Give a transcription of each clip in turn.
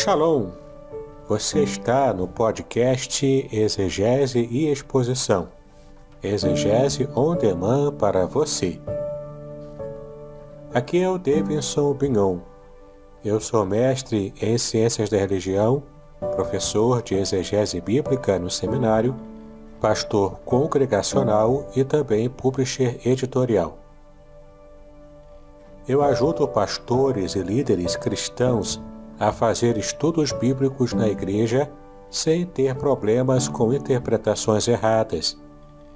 Shalom! Você está no podcast Exegese e Exposição. Exegese on demand para você. Aqui é o Davidson Bignon. Eu sou mestre em Ciências da Religião, professor de Exegese Bíblica no seminário, pastor congregacional e também publisher editorial. Eu ajudo pastores e líderes cristãos a fazer estudos bíblicos na igreja sem ter problemas com interpretações erradas.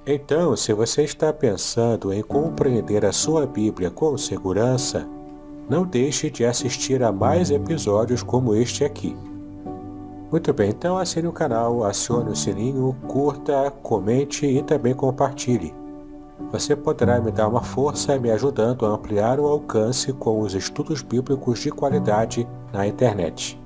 Então, se você está pensando em compreender a sua Bíblia com segurança, não deixe de assistir a mais episódios como este aqui. Muito bem, então assine o canal, acione o sininho, curta, comente e também compartilhe. Você poderá me dar uma força me ajudando a ampliar o alcance com os estudos bíblicos de qualidade na internet.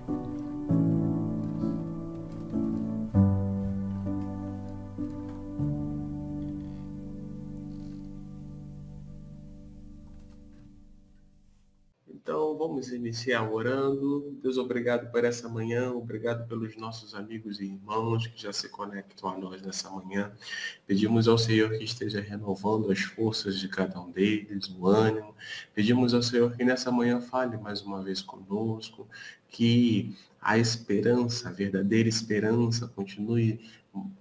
Então, vamos iniciar orando. Deus, obrigado por essa manhã, obrigado pelos nossos amigos e irmãos que já se conectam a nós nessa manhã. Pedimos ao Senhor que esteja renovando as forças de cada um deles, o ânimo. Pedimos ao Senhor que nessa manhã fale mais uma vez conosco, que a esperança, a verdadeira esperança, continue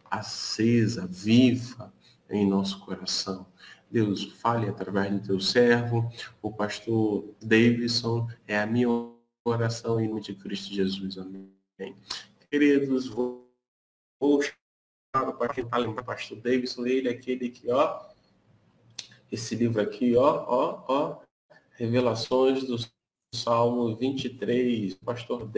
acesa, viva em nosso coração. Deus, fale através do teu servo, o pastor Davidson, é a minha oração em nome de Cristo Jesus. Amém. Queridos, vou chamar o pastor Davidson, ele é aquele que, esse livro aqui, Revelações do Salmo 23, pastor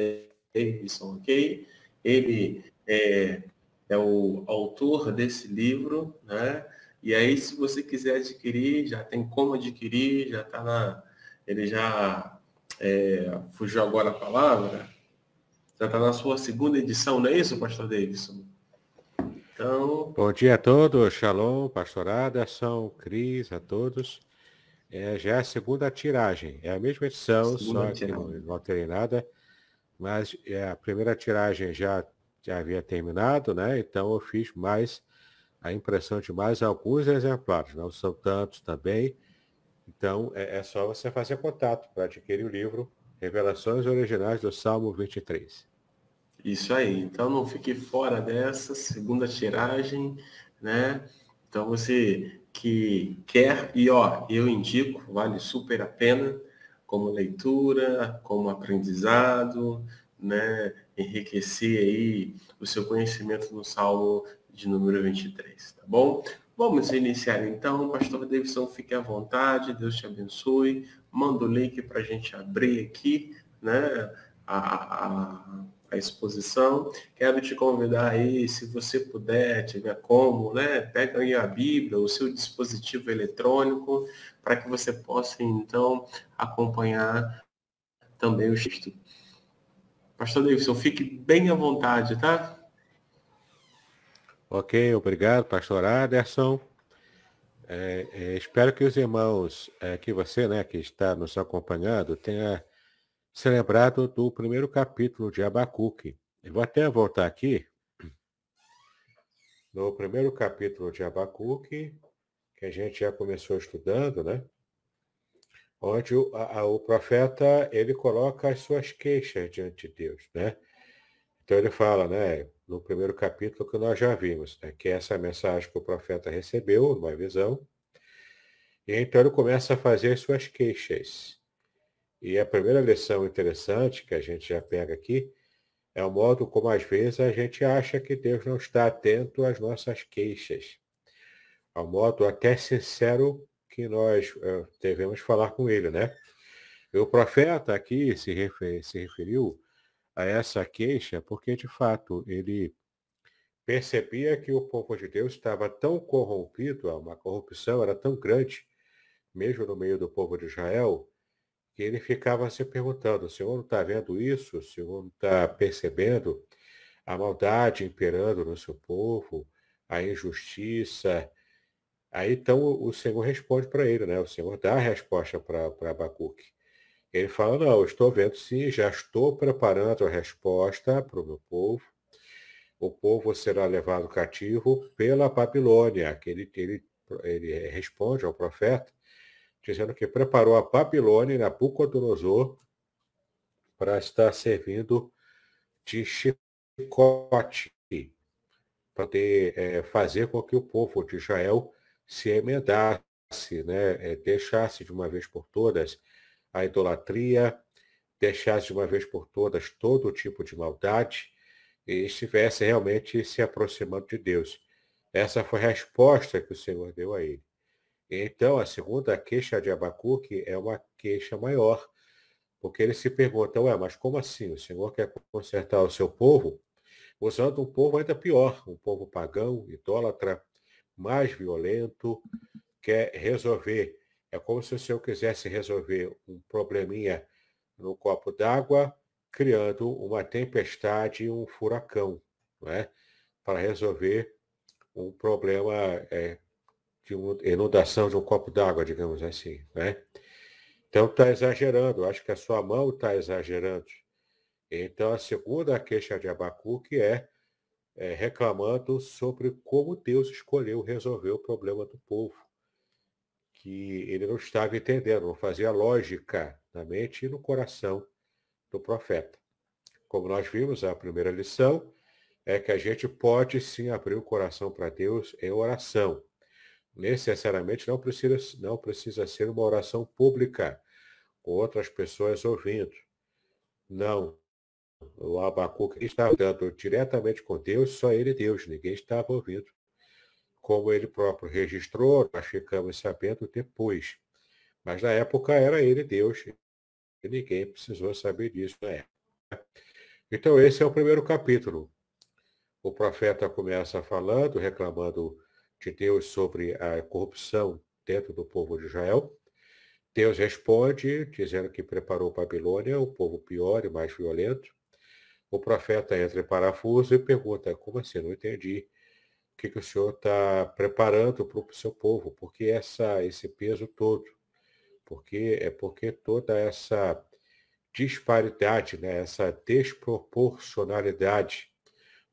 Davidson, ok? Ele é o autor desse livro, né? E aí, se você quiser adquirir, já tem como adquirir, já está na... Ele já fugiu agora a palavra, já está na sua segunda edição, não é isso, pastor Davidson? Então... Bom dia a todos, Shalom, pastor Aderson, Cris, a todos. Já é a segunda tiragem, é a mesma edição, só que não alterei nada, mas a primeira tiragem já havia terminado, né? Então eu fiz mais a impressão de mais alguns exemplares, não são tantos também. Então, é só você fazer contato para adquirir o livro Revelações Originais do Salmo 23. Isso aí. Então, não fique fora dessa segunda tiragem, né? Então, você que quer, e eu indico, vale super a pena, como leitura, como aprendizado, né? Enriquecer aí o seu conhecimento no Salmo de número 23, tá bom? Vamos iniciar então, pastor Davidson, fique à vontade, Deus te abençoe. Manda o link para a gente abrir aqui, né? A exposição. Quero te convidar aí, se você puder, tiver como, né? Pega aí a Bíblia, o seu dispositivo eletrônico, para que você possa, então, acompanhar também o texto. Pastor Davidson, fique bem à vontade, tá? Ok, obrigado, pastor Aderson. Espero que os irmãos, que você, né, que está nos acompanhando, tenha se lembrado do primeiro capítulo de Abacuque. Eu vou até voltar aqui no primeiro capítulo de Abacuque, que a gente já começou estudando, né? Onde o profeta, ele coloca as suas queixas diante de Deus, né? Então ele fala, né, no primeiro capítulo que nós já vimos, né, que é essa mensagem que o profeta recebeu, uma visão, e então ele começa a fazer as suas queixas. E a primeira lição interessante que a gente já pega aqui é o modo como às vezes a gente acha que Deus não está atento às nossas queixas, ao modo até sincero que nós devemos falar com ele, né? E o profeta aqui se referiu a essa queixa porque, de fato, ele percebia que o povo de Deus estava tão corrompido, uma corrupção era tão grande, mesmo no meio do povo de Israel, que ele ficava se perguntando: o Senhor não está vendo isso? O Senhor não está percebendo a maldade imperando no seu povo, a injustiça? Aí então o Senhor responde para ele, né? O Senhor dá a resposta para Abacuque. Ele fala, não, eu estou vendo sim, já estou preparando a resposta para o meu povo. O povo será levado cativo pela Babilônia, que ele responde ao profeta, dizendo que preparou a Babilônia e Nabucodonosor para estar servindo de chicote, para poder fazer com que o povo de Israel se emendasse, né? Deixasse de uma vez por todas a idolatria, deixasse de uma vez por todas todo tipo de maldade e estivesse realmente se aproximando de Deus. Essa foi a resposta que o Senhor deu a ele. Então, a segunda queixa de Abacuque é uma queixa maior, porque ele se pergunta, ué, mas como assim? O Senhor quer consertar o seu povo usando um povo ainda pior, um povo pagão, idólatra, mais violento, quer resolver. É como se o Senhor quisesse resolver um probleminha no copo d'água, criando uma tempestade e um furacão, não é? Para resolver um problema de uma inundação de um copo d'água, digamos assim. Né? Então está exagerando, acho que a sua mão está exagerando. Então a segunda queixa de Abacuque é reclamando sobre como Deus escolheu resolver o problema do povo, que ele não estava entendendo, não fazia lógica na mente e no coração do profeta. Como nós vimos, a primeira lição é que a gente pode sim abrir o coração para Deus em oração. Necessariamente não precisa ser uma oração pública, com outras pessoas ouvindo. Não. O Abacuque estava dando diretamente com Deus, só ele e Deus, ninguém estava ouvindo. Como ele próprio registrou, nós ficamos sabendo depois. Mas na época era ele e Deus, e ninguém precisou saber disso na época. Então esse é o primeiro capítulo. O profeta começa falando, reclamando de Deus sobre a corrupção dentro do povo de Israel. Deus responde, dizendo que preparou Babilônia, o povo pior e mais violento. O profeta entra em parafuso e pergunta, como assim? Não entendi. O que o senhor está preparando para o seu povo? Por que esse peso todo? Porque toda essa disparidade, né? Essa desproporcionalidade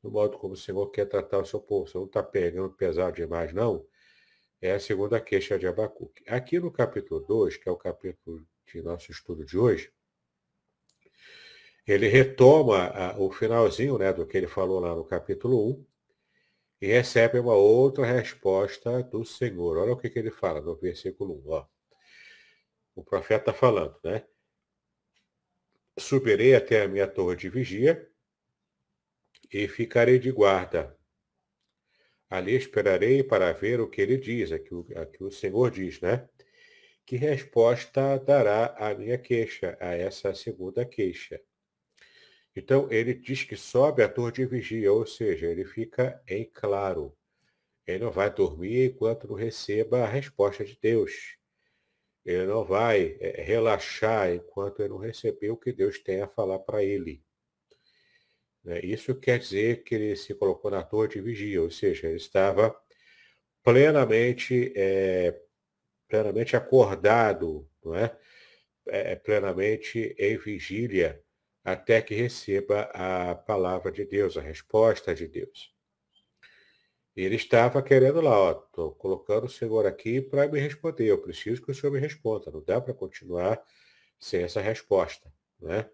no modo como o Senhor quer tratar o seu povo. Você não está pegando pesado demais, não? É a segunda queixa de Abacuque. Aqui no capítulo 2, que é o capítulo de nosso estudo de hoje, ele retoma o finalzinho, né, do que ele falou lá no capítulo 1 e recebe uma outra resposta do Senhor. Olha o que ele fala no versículo 1. Ó. O profeta está falando, né? Subirei até a minha torre de vigia e ficarei de guarda. Ali esperarei para ver o que ele diz, aqui o Senhor diz, né? Que resposta dará à minha queixa, a essa segunda queixa. Então, ele diz que sobe a torre de vigia, ou seja, ele fica em claro. Ele não vai dormir enquanto não receba a resposta de Deus. Ele não vai relaxar enquanto ele não receber o que Deus tem a falar para ele. Isso quer dizer que ele se colocou na torre de vigia, ou seja, ele estava plenamente, plenamente acordado, não é? Plenamente em vigília, até que receba a palavra de Deus, a resposta de Deus. Ele estava querendo lá, ó, estou colocando o Senhor aqui para me responder, eu preciso que o Senhor me responda, não dá para continuar sem essa resposta, né?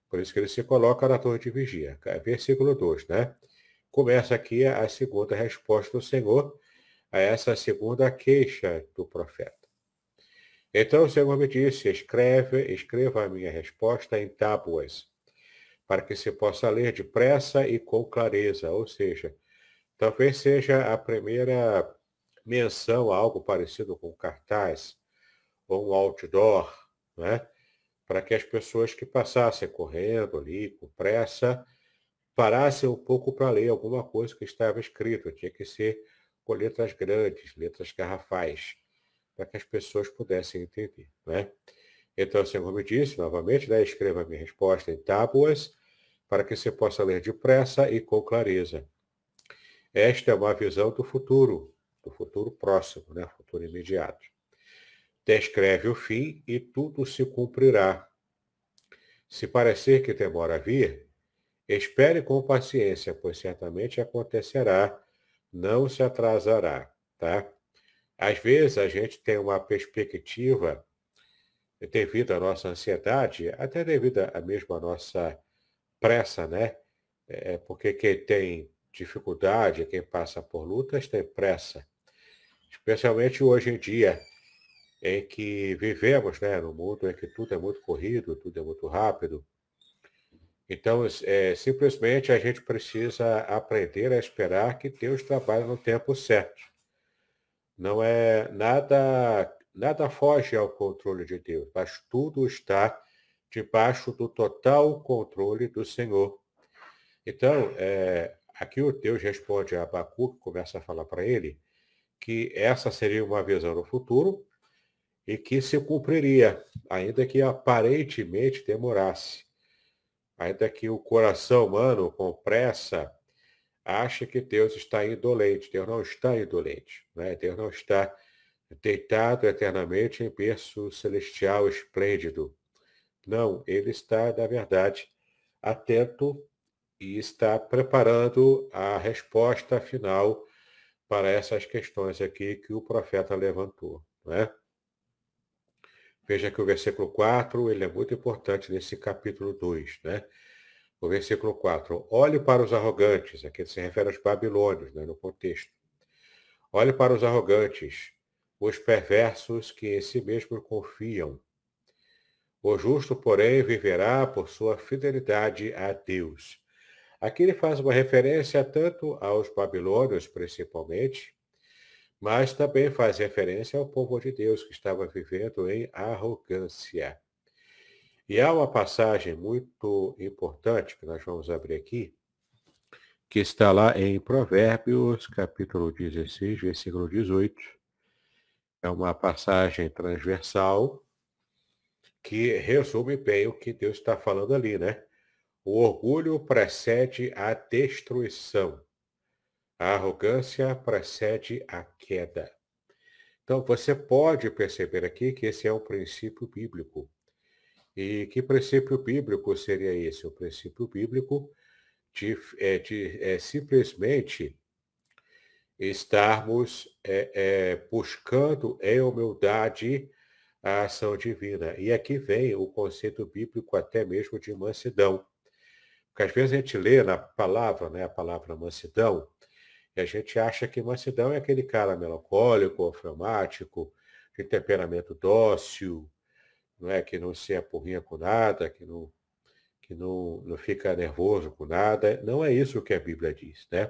Por isso que ele se coloca na torre de vigia. Versículo 2, né? Começa aqui a segunda resposta do Senhor a essa segunda queixa do profeta. Então o Senhor me disse, escreva a minha resposta em tábuas, para que se possa ler depressa e com clareza, ou seja, talvez seja a primeira menção a algo parecido com cartaz ou um outdoor, né? Para que as pessoas que passassem correndo ali, com pressa, parassem um pouco para ler alguma coisa que estava escrito. Tinha que ser com letras grandes, letras garrafais, para que as pessoas pudessem entender, né? Então o Senhor me disse, novamente, né, escreva a minha resposta em tábuas, para que você possa ler depressa e com clareza. Esta é uma visão do futuro próximo, né, futuro imediato. Descreve o fim e tudo se cumprirá. Se parecer que demora a vir, espere com paciência, pois certamente acontecerá, não se atrasará, tá? Às vezes a gente tem uma perspectiva devido à nossa ansiedade, até devido à mesma nossa pressa, né? Porque quem tem dificuldade, quem passa por lutas, tem pressa. Especialmente hoje em dia, em que vivemos, né, no mundo em que tudo é muito corrido, tudo é muito rápido. Então, simplesmente a gente precisa aprender a esperar que Deus trabalhe no tempo certo. Não é nada foge ao controle de Deus, mas tudo está debaixo do total controle do Senhor. Então, aqui o Deus responde a Abacuque, começa a falar para ele que essa seria uma visão no futuro e que se cumpriria, ainda que aparentemente demorasse. Ainda que o coração humano, com pressa, ache que Deus está indolente. Deus não está indolente. Né? Deus não está deitado eternamente em berço celestial esplêndido. Não, ele está, na verdade, atento e está preparando a resposta final para essas questões aqui que o profeta levantou. Né? Veja que o versículo 4 ele é muito importante nesse capítulo 2. Né? O versículo 4. Olhe para os arrogantes, aqui se refere aos babilônios, né, no contexto. Olhe para os arrogantes, os perversos que em si mesmos confiam. O justo, porém, viverá por sua fidelidade a Deus. Aqui ele faz uma referência tanto aos babilônios, principalmente, mas também faz referência ao povo de Deus que estava vivendo em arrogância. E há uma passagem muito importante que nós vamos abrir aqui, que está lá em Provérbios, capítulo 16, versículo 18. É uma passagem transversal que resume bem o que Deus está falando ali, né? O orgulho precede a destruição. A arrogância precede a queda. Então, você pode perceber aqui que esse é um princípio bíblico. E que princípio bíblico seria esse? O princípio bíblico de simplesmente estarmos buscando em humildade a ação divina. E aqui vem o conceito bíblico até mesmo de mansidão. Porque às vezes a gente lê na palavra, né, a palavra mansidão, e a gente acha que mansidão é aquele cara melancólico, fleumático, de temperamento dócil, não é, que não se apurrinha com nada, que não fica nervoso com nada. Não é isso que a Bíblia diz, né?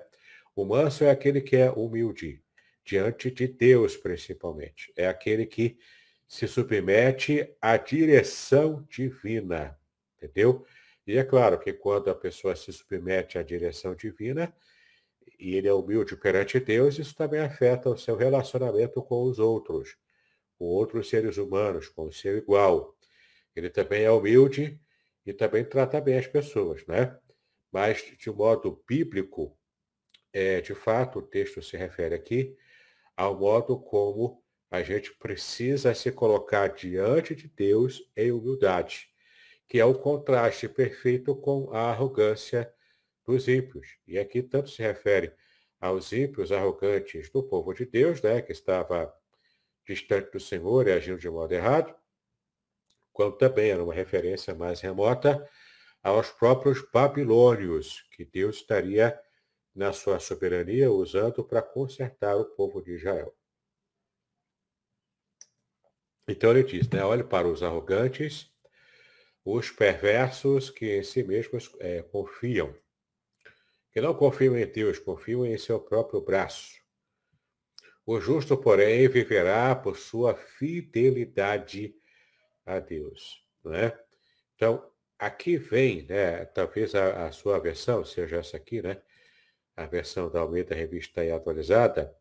O manso é aquele que é humilde, diante de Deus principalmente. É aquele que se submete à direção divina, entendeu? E é claro que quando a pessoa se submete à direção divina, e ele é humilde perante Deus, isso também afeta o seu relacionamento com os outros, com outros seres humanos, com o seu igual. Ele também é humilde e também trata bem as pessoas, né? Mas, de um modo bíblico, de fato, o texto se refere aqui ao modo como a gente precisa se colocar diante de Deus em humildade, que é o contraste perfeito com a arrogância dos ímpios. E aqui tanto se refere aos ímpios arrogantes do povo de Deus, né, que estava distante do Senhor e agindo de modo errado, quanto também era uma referência mais remota aos próprios babilônios, que Deus estaria, na sua soberania, usando para consertar o povo de Israel. Então ele diz, né, olhe para os arrogantes, os perversos que em si mesmos confiam, que não confiam em Deus, confiam em seu próprio braço. O justo, porém, viverá por sua fidelidade a Deus. Não é? Então, aqui vem, né, talvez a sua versão seja essa aqui, né? A versão da Almeida Revista e Atualizada.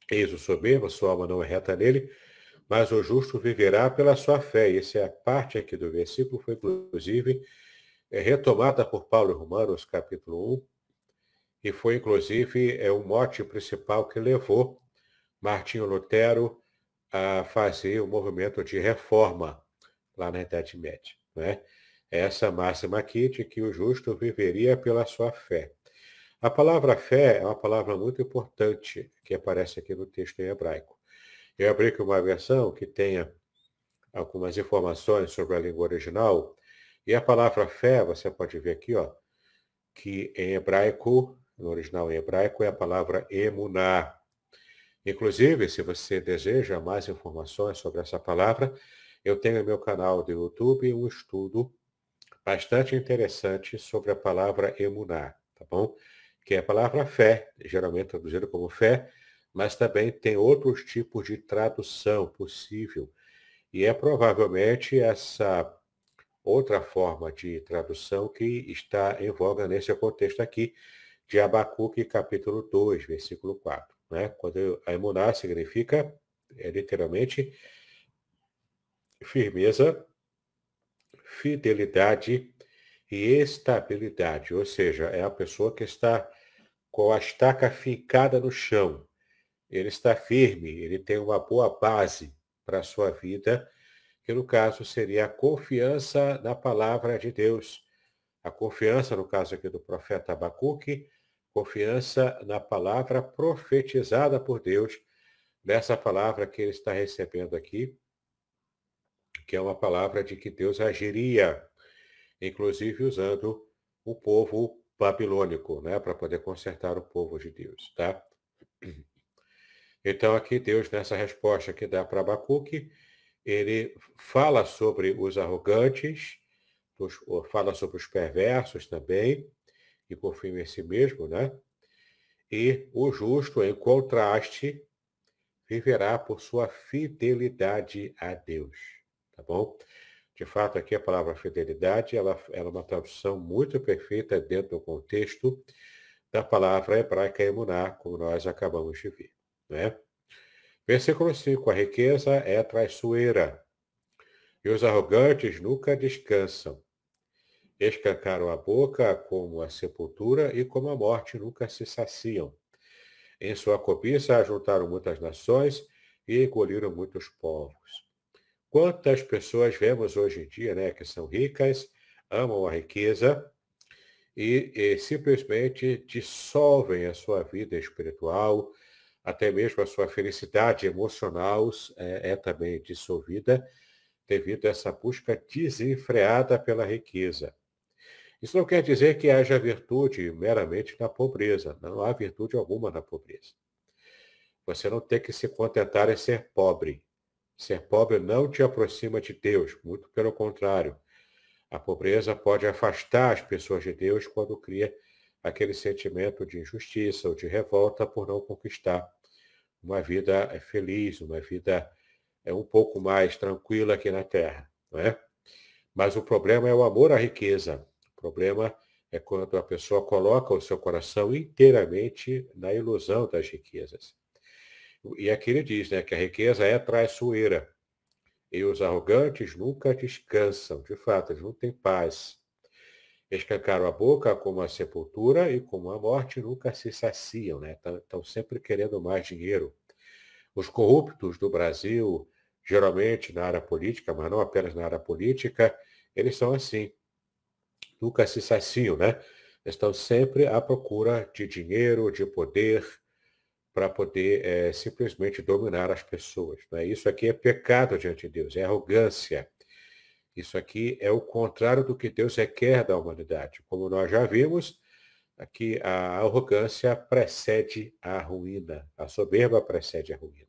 Eis o soberbo, sua alma não é reta nele, mas o justo viverá pela sua fé. E essa é a parte aqui do versículo, foi inclusive retomada por Paulo em Romanos, capítulo 1, e foi inclusive um mote principal que levou Martinho Lutero a fazer o movimento de reforma lá na Idade Média. Né? essa máxima aqui de que o justo viveria pela sua fé. A palavra fé é uma palavra muito importante que aparece aqui no texto em hebraico. Eu abri aqui uma versão que tenha algumas informações sobre a língua original, e a palavra fé, você pode ver aqui, ó, que em hebraico, no original em hebraico, é a palavra emuná. Inclusive, se você deseja mais informações sobre essa palavra, eu tenho no meu canal do YouTube um estudo bastante interessante sobre a palavra emuná, tá bom? Que é a palavra fé, geralmente traduzida como fé, mas também tem outros tipos de tradução possível. E é provavelmente essa outra forma de tradução que está em voga nesse contexto aqui de Abacuque, capítulo 2, versículo 4. Né? Quando a emuná significa, literalmente, firmeza, fidelidade e estabilidade, ou seja, é a pessoa que está com a estaca fincada no chão. Ele está firme, ele tem uma boa base para a sua vida, que no caso seria a confiança na palavra de Deus. A confiança, no caso aqui do profeta Abacuque, confiança na palavra profetizada por Deus, nessa palavra que ele está recebendo aqui, que é uma palavra de que Deus agiria, inclusive usando o povo babilônico, né, para poder consertar o povo de Deus, tá? Então aqui Deus, nessa resposta que dá para Abacuque, ele fala sobre os arrogantes, fala sobre os perversos também, que confiam em si mesmo, né? E o justo, em contraste, viverá por sua fidelidade a Deus, tá bom? De fato, aqui a palavra fidelidade, ela é uma tradução muito perfeita dentro do contexto da palavra hebraica emuná, como nós acabamos de ver, né? Versículo 5, a riqueza é traiçoeira, e os arrogantes nunca descansam. Escancaram a boca como a sepultura e como a morte nunca se saciam. Em sua cobiça ajuntaram muitas nações e engoliram muitos povos. Quantas pessoas vemos hoje em dia, né, que são ricas, amam a riqueza e simplesmente dissolvem a sua vida espiritual, até mesmo a sua felicidade emocional é também dissolvida devido a essa busca desenfreada pela riqueza. Isso não quer dizer que haja virtude meramente na pobreza. Não há virtude alguma na pobreza. Você não tem que se contentar em ser pobre. Ser pobre não te aproxima de Deus, muito pelo contrário. A pobreza pode afastar as pessoas de Deus quando cria aquele sentimento de injustiça ou de revolta por não conquistar uma vida feliz, uma vida um pouco mais tranquila aqui na Terra, não é? Mas o problema é o amor à riqueza. O problema é quando a pessoa coloca o seu coração inteiramente na ilusão das riquezas. E aqui ele diz, né, que a riqueza é traiçoeira. E os arrogantes nunca descansam. De fato, eles não têm paz. Escancaram a boca como a sepultura e como a morte nunca se saciam, né? Estão sempre querendo mais dinheiro. Os corruptos do Brasil, geralmente na área política, mas não apenas na área política, eles são assim. Nunca se saciam, né? Estão sempre à procura de dinheiro, de poder, para poder simplesmente dominar as pessoas. Né? Isso aqui é pecado diante de Deus, é arrogância. Isso aqui é o contrário do que Deus requer da humanidade. Como nós já vimos, aqui a arrogância precede a ruína, a soberba precede a ruína.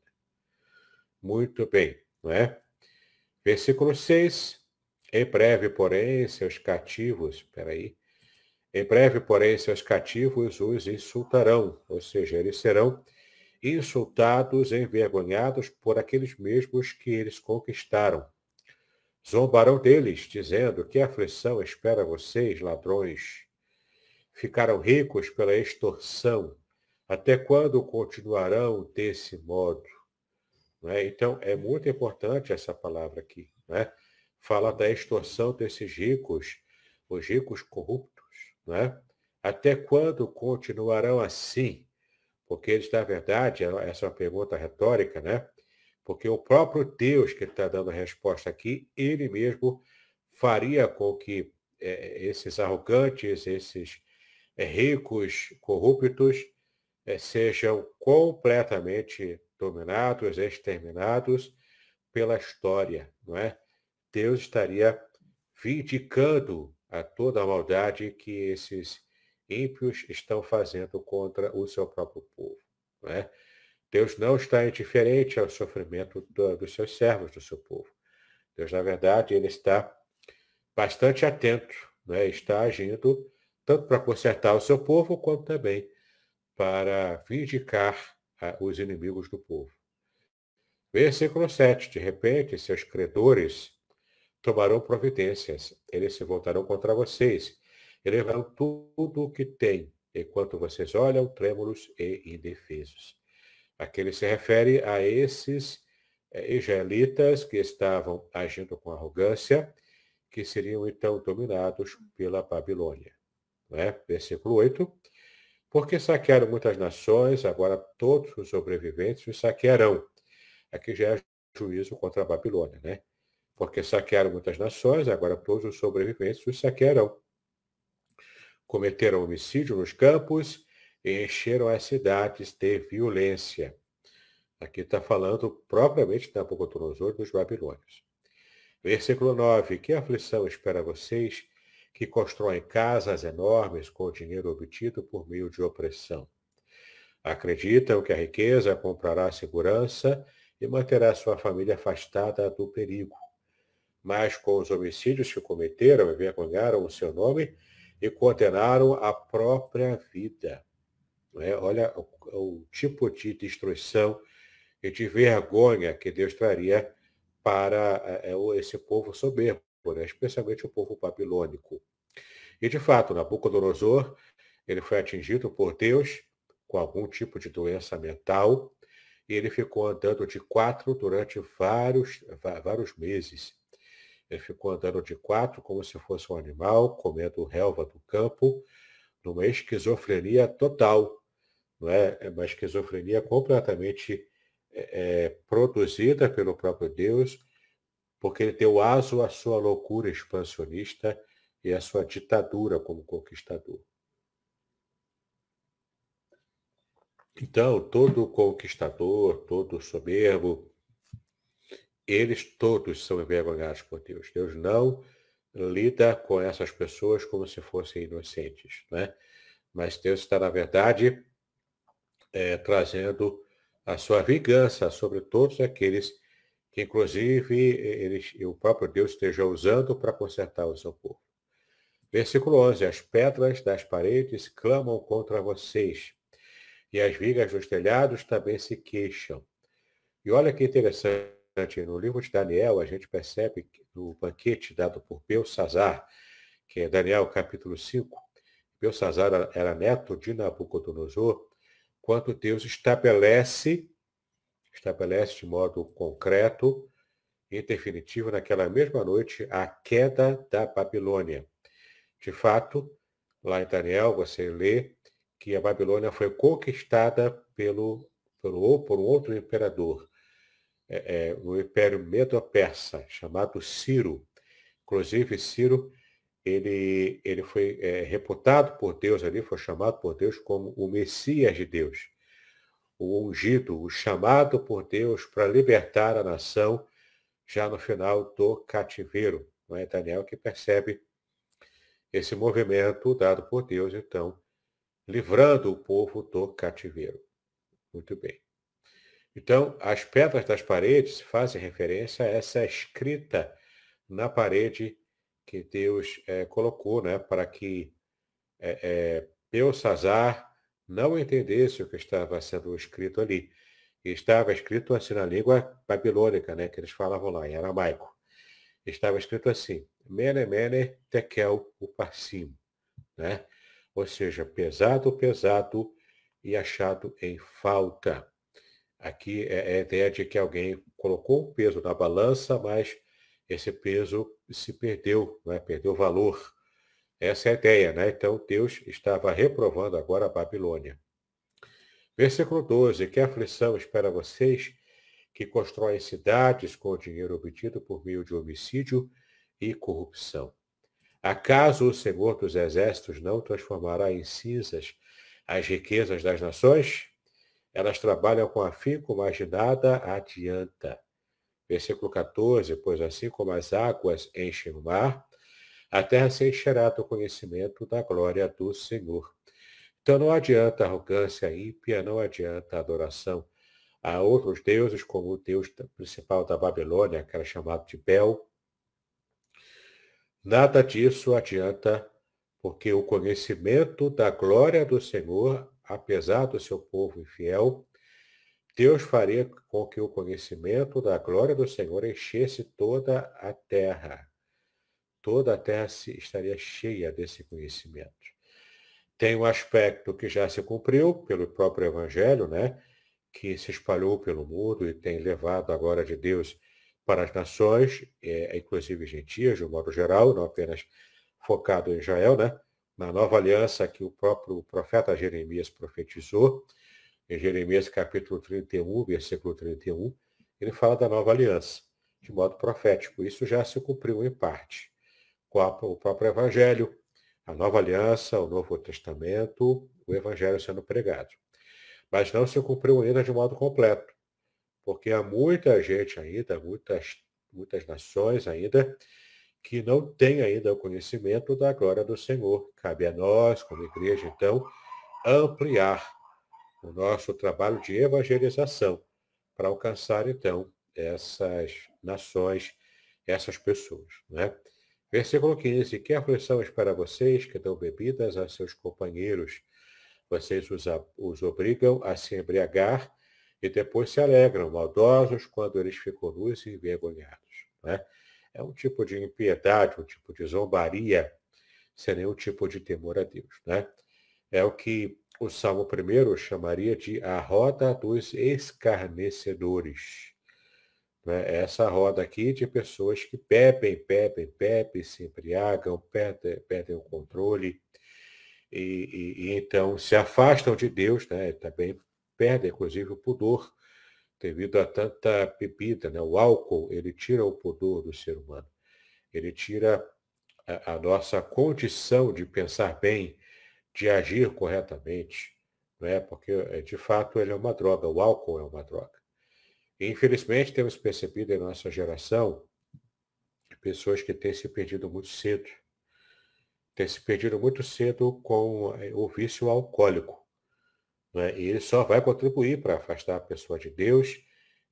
Muito bem, não é? Versículo 6. Em breve, porém, seus cativos, espera aí. Em breve, porém, seus cativos os insultarão, ou seja, eles serão insultados, envergonhados por aqueles mesmos que eles conquistaram. Zombarão deles, dizendo: que aflição espera vocês, ladrões? Ficaram ricos pela extorsão. Até quando continuarão desse modo? Não é? Então, é muito importante essa palavra aqui. Né? Fala da extorsão desses ricos, os ricos corruptos. Né? Até quando continuarão assim? Porque eles, na verdade, essa é uma pergunta retórica, né? Porque o próprio Deus que está dando a resposta aqui, ele mesmo faria com que esses arrogantes, esses ricos corruptos sejam completamente dominados, exterminados pela história, não é? Deus estaria vindicando a toda a maldade que esses ímpios estão fazendo contra o seu próprio povo, não é? Deus não está indiferente ao sofrimento dos seus servos, do seu povo. Deus, na verdade, ele está bastante atento, né? Está agindo tanto para consertar o seu povo, quanto também para vindicar os inimigos do povo. Versículo 7. De repente, seus credores tomarão providências. Eles se voltarão contra vocês e levarão tudo o que têm, enquanto vocês olham trêmulos e indefesos. Aqui ele se refere a esses israelitas que estavam agindo com arrogância, que seriam então dominados pela Babilônia. Né? Versículo 8. Porque saquearam muitas nações, agora todos os sobreviventes os saquearão. Aqui já é juízo contra a Babilônia, né? Porque saquearam muitas nações, agora todos os sobreviventes os saquearão. Cometeram homicídio nos campos e encheram as cidades de violência. Aqui está falando propriamente de Nabucodonosor dos babilônios. Versículo 9. Que aflição espera vocês que constroem casas enormes com o dinheiro obtido por meio de opressão? Acreditam que a riqueza comprará segurança e manterá sua família afastada do perigo. Mas com os homicídios que cometeram, envergonharam o seu nome e condenaram a própria vida. Olha o tipo de destruição e de vergonha que Deus traria para esse povo soberbo, né? Especialmente o povo babilônico. E, de fato, Nabucodonosor, ele foi atingido por Deus com algum tipo de doença mental, e ele ficou andando de quatro durante vários meses. Ele ficou andando de quatro como se fosse um animal, comendo relva do campo, numa esquizofrenia total, não é? Uma esquizofrenia completamente produzida pelo próprio Deus, porque ele deu aso à sua loucura expansionista e à sua ditadura como conquistador. Então, todo conquistador, todo soberbo, eles todos são envergonhados por Deus. Deus não lida com essas pessoas como se fossem inocentes, né? Mas Deus está, na verdade, trazendo a sua vingança sobre todos aqueles que, inclusive, o próprio Deus esteja usando para consertar o seu povo. Versículo 11. As pedras das paredes clamam contra vocês, e as vigas dos telhados também se queixam. E olha que interessante, no livro de Daniel, a gente percebe que no banquete dado por Belsazzar, que é Daniel capítulo 5, Belsazzar era neto de Nabucodonosor, quando Deus estabelece de modo concreto e definitivo naquela mesma noite a queda da Babilônia. De fato, lá em Daniel você lê que a Babilônia foi conquistada por um outro imperador, o Império Medo-Persa, chamado Ciro. Inclusive, Ciro, ele foi reputado por Deus ali, foi chamado por Deus como o Messias de Deus, o ungido, o chamado por Deus para libertar a nação já no final do cativeiro. Não é Daniel que percebe esse movimento dado por Deus, então, livrando o povo do cativeiro. Muito bem. Então, as pedras das paredes fazem referência a essa escrita na parede que Deus colocou, né, para que Belsazzar não entendesse o que estava sendo escrito ali. E estava escrito assim na língua babilônica, né, que eles falavam lá, em aramaico. Estava escrito assim, Mene, Mene, Tekel, Upharsim, né? Ou seja, pesado, pesado e achado em falta. Aqui é a ideia de que alguém colocou um peso na balança, mas esse peso se perdeu, né? Perdeu valor. Essa é a ideia, né? Então Deus estava reprovando agora a Babilônia. Versículo 12. Que aflição espera vocês que constroem cidades com o dinheiro obtido por meio de homicídio e corrupção. Acaso o Senhor dos Exércitos não transformará em cinzas as riquezas das nações? Elas trabalham com afinco, mas de nada adianta. Versículo 14, pois assim como as águas enchem o mar, a terra se encherá do conhecimento da glória do Senhor. Então não adianta arrogância ímpia, não adianta adoração a outros deuses, como o deus principal da Babilônia, que era chamado de Bel. Nada disso adianta, porque o conhecimento da glória do Senhor, apesar do seu povo infiel, Deus faria com que o conhecimento da glória do Senhor enchesse toda a terra. Toda a terra estaria cheia desse conhecimento. Tem um aspecto que já se cumpriu pelo próprio Evangelho, né? Que se espalhou pelo mundo e tem levado a glória de Deus para as nações, inclusive gentias, de um modo geral, não apenas focado em Israel, né? Na nova aliança que o próprio profeta Jeremias profetizou, em Jeremias capítulo 31, versículo 31, ele fala da nova aliança, de modo profético. Isso já se cumpriu em parte, com o próprio Evangelho, a nova aliança, o Novo Testamento, o Evangelho sendo pregado. Mas não se cumpriu ainda de modo completo, porque há muita gente ainda, muitas nações ainda, que não têm ainda o conhecimento da glória do Senhor. Cabe a nós, como igreja, então, ampliar o nosso trabalho de evangelização para alcançar, então, essas nações, essas pessoas, né? Versículo 15. Que aflição espera vocês que dão bebidas a seus companheiros? Vocês os obrigam a se embriagar e depois se alegram, maldosos, quando eles ficam nus e envergonhados, né? É um tipo de impiedade, um tipo de zombaria, sem nenhum tipo de temor a Deus, né? É o que o Salmo 1 chamaria de a roda dos escarnecedores. Né? Essa roda aqui de pessoas que bebem, se embriagam, perdem o controle e então se afastam de Deus, né? Também perdem, inclusive, o pudor devido a tanta bebida. Né? O álcool, ele tira o pudor do ser humano. Ele tira a nossa condição de pensar bem, de agir corretamente, né? Porque, de fato, ele é uma droga, o álcool é uma droga. E, infelizmente, temos percebido em nossa geração pessoas que têm se perdido muito cedo. Têm se perdido muito cedo com o vício alcoólico. Né? E ele só vai contribuir para afastar a pessoa de Deus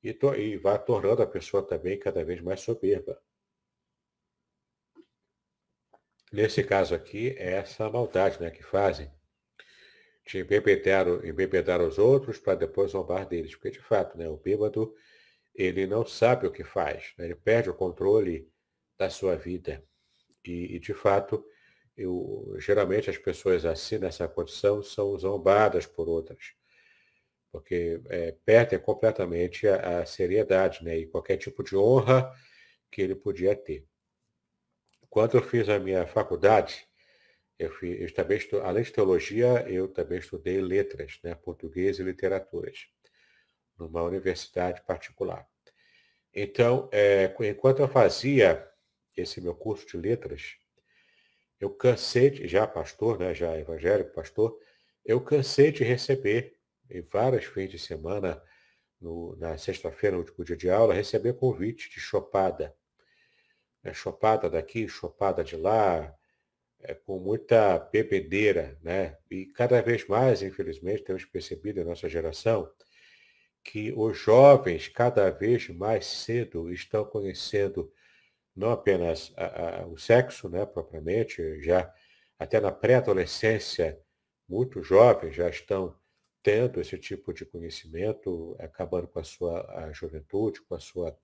e vai tornando a pessoa também cada vez mais soberba. Nesse caso aqui, é essa maldade, né, que fazem de embebedar os outros para depois zombar deles. Porque, de fato, né, o bêbado, ele não sabe o que faz, né? Ele perde o controle da sua vida. De fato, geralmente as pessoas assim, nessa condição, são zombadas por outras, porque perdem completamente a seriedade, né? E qualquer tipo de honra que ele podia ter. Quando eu fiz a minha faculdade, eu também além de teologia, eu também estudei letras, né? Português e literaturas, numa universidade particular. Então, enquanto eu fazia esse meu curso de letras, eu cansei já pastor, né, já evangélico, pastor, eu cansei de receber em vários fins de semana, na sexta-feira, no último dia de aula, receber convite de chopada. Chopada daqui, chopada de lá, com muita bebedeira, né? E cada vez mais, infelizmente, temos percebido em nossa geração que os jovens, cada vez mais cedo, estão conhecendo não apenas o sexo, né, propriamente, já até na pré-adolescência, muitos jovens já estão tendo esse tipo de conhecimento, acabando com a juventude, com a sua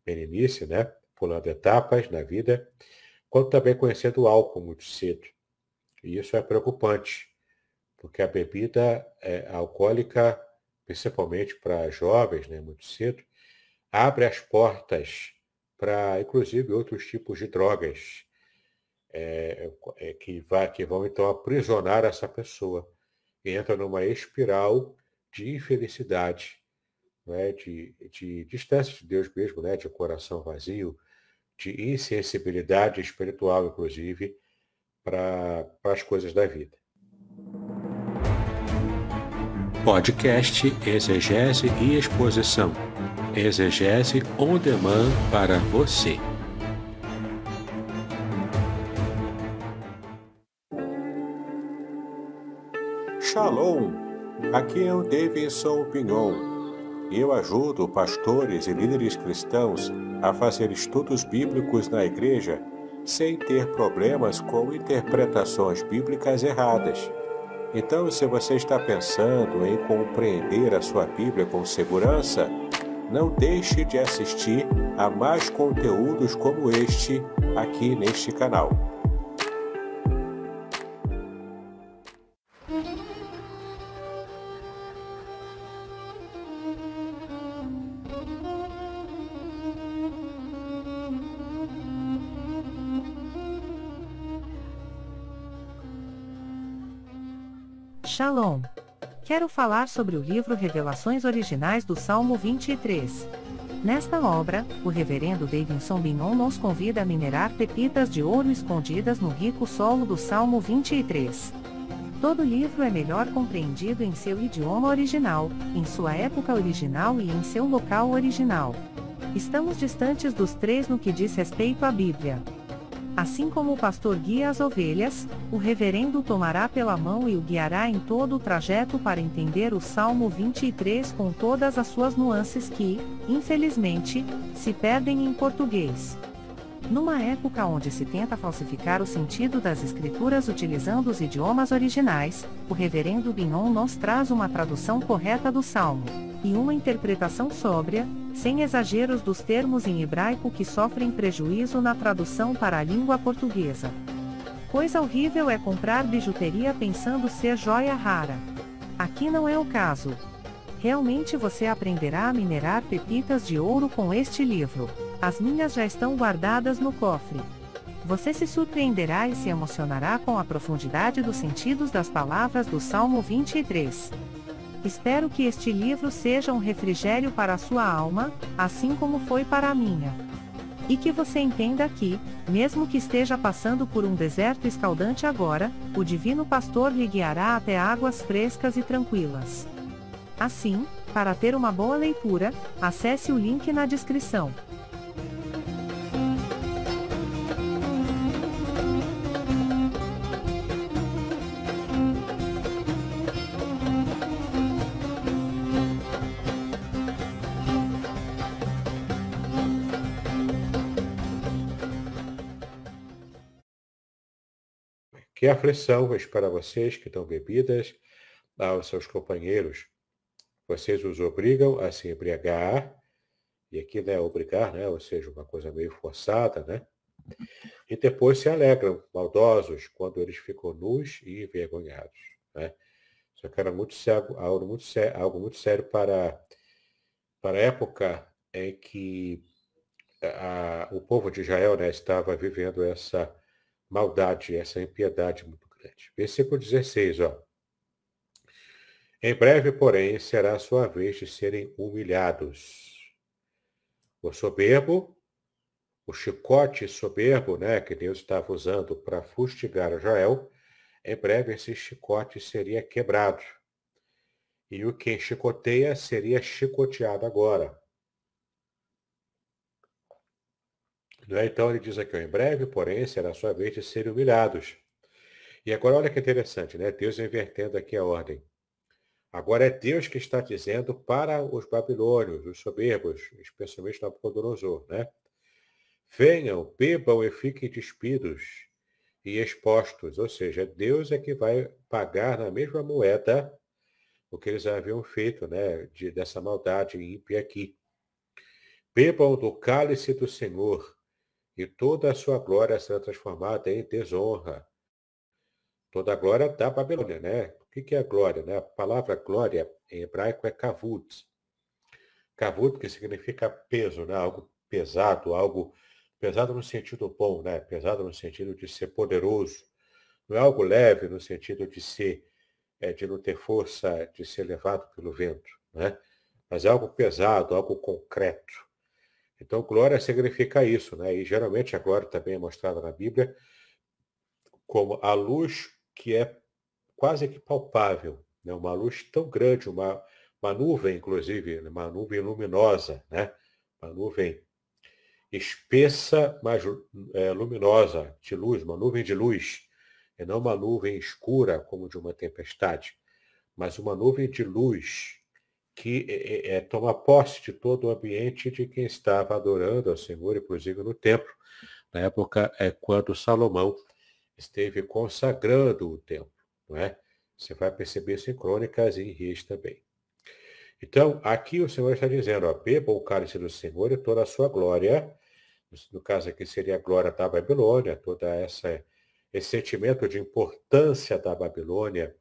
meninice, né, pulando etapas na vida, quanto também conhecendo o álcool muito cedo. E isso é preocupante, porque a bebida alcoólica, principalmente para jovens, né, muito cedo, abre as portas para, inclusive, outros tipos de drogas que vão, então, aprisionar essa pessoa. E entra numa espiral de infelicidade, né? De distância de Deus mesmo, né? De coração vazio, de insensibilidade espiritual, inclusive, para as coisas da vida. Podcast Exegese e Exposição. Exegese on demand para você. Shalom! Aqui é o Davidson Pignon. Eu ajudo pastores e líderes cristãos a fazer estudos bíblicos na igreja sem ter problemas com interpretações bíblicas erradas. Então, se você está pensando em compreender a sua Bíblia com segurança, não deixe de assistir a mais conteúdos como este aqui neste canal. Shalom! Quero falar sobre o livro Revelações Originais do Salmo 23. Nesta obra, o reverendo Davidson Pignon nos convida a minerar pepitas de ouro escondidas no rico solo do Salmo 23. Todo livro é melhor compreendido em seu idioma original, em sua época original e em seu local original. Estamos distantes dos três no que diz respeito à Bíblia. Assim como o pastor guia as ovelhas, o reverendo o tomará pela mão e o guiará em todo o trajeto para entender o Salmo 23 com todas as suas nuances que, infelizmente, se perdem em português. Numa época onde se tenta falsificar o sentido das escrituras utilizando os idiomas originais, o reverendo Pignon nos traz uma tradução correta do Salmo, e uma interpretação sóbria, sem exageros dos termos em hebraico que sofrem prejuízo na tradução para a língua portuguesa. Coisa horrível é comprar bijuteria pensando ser joia rara. Aqui não é o caso. Realmente você aprenderá a minerar pepitas de ouro com este livro. As minhas já estão guardadas no cofre. Você se surpreenderá e se emocionará com a profundidade dos sentidos das palavras do Salmo 23. Espero que este livro seja um refrigério para a sua alma, assim como foi para a minha. E que você entenda que, mesmo que esteja passando por um deserto escaldante agora, o Divino Pastor lhe guiará até águas frescas e tranquilas. Assim, para ter uma boa leitura, acesse o link na descrição. Que aflição para vocês que dão bebidas aos seus companheiros. Vocês os obrigam a se embriagar, e aqui não é obrigar, né? Ou seja, uma coisa meio forçada, né? E depois se alegram, maldosos, quando eles ficam nus e envergonhados, né? Isso aqui era muito sério, algo muito sério para a época em que o povo de Israel, né, estava vivendo essa maldade, essa impiedade muito grande. Versículo 16, ó. Em breve, porém, será a sua vez de serem humilhados. O soberbo, o chicote soberbo, né, que Deus estava usando para fustigar Israel, em breve esse chicote seria quebrado. E o que chicoteia seria chicoteado agora. Então ele diz aqui, ó, em breve, porém, será a sua vez de serem humilhados. E agora olha que interessante, né? Deus invertendo aqui a ordem. Agora é Deus que está dizendo para os babilônios, os soberbos, especialmente Nabucodonosor, né? Venham, bebam e fiquem despidos e expostos. Ou seja, Deus é que vai pagar na mesma moeda o que eles haviam feito, né? Dessa maldade ímpia aqui. Bebam do cálice do Senhor, e toda a sua glória será transformada em desonra. Toda a glória da Babilônia, né? O que é a glória, né? A palavra glória em hebraico é kavud. Kavud, que significa peso, né? Algo pesado no sentido bom, né? Pesado no sentido de ser poderoso. Não é algo leve no sentido de de não ter força, de ser levado pelo vento, né? Mas é algo pesado, algo concreto. Então, glória significa isso, né? E geralmente a glória também é mostrada na Bíblia como a luz que é quase que palpável, né? Uma luz tão grande, uma nuvem, inclusive, uma nuvem luminosa, né? Uma nuvem espessa, mas luminosa, de luz, uma nuvem de luz, e não uma nuvem escura como de uma tempestade, mas uma nuvem de luz que toma posse de todo o ambiente de quem estava adorando ao Senhor, inclusive no templo, na época quando Salomão esteve consagrando o templo, não é? Você vai perceber isso em Crônicas e em Reis também. Então, aqui o Senhor está dizendo, ó, beba o cálice do Senhor e toda a sua glória, no caso aqui seria a glória da Babilônia, esse sentimento de importância da Babilônia,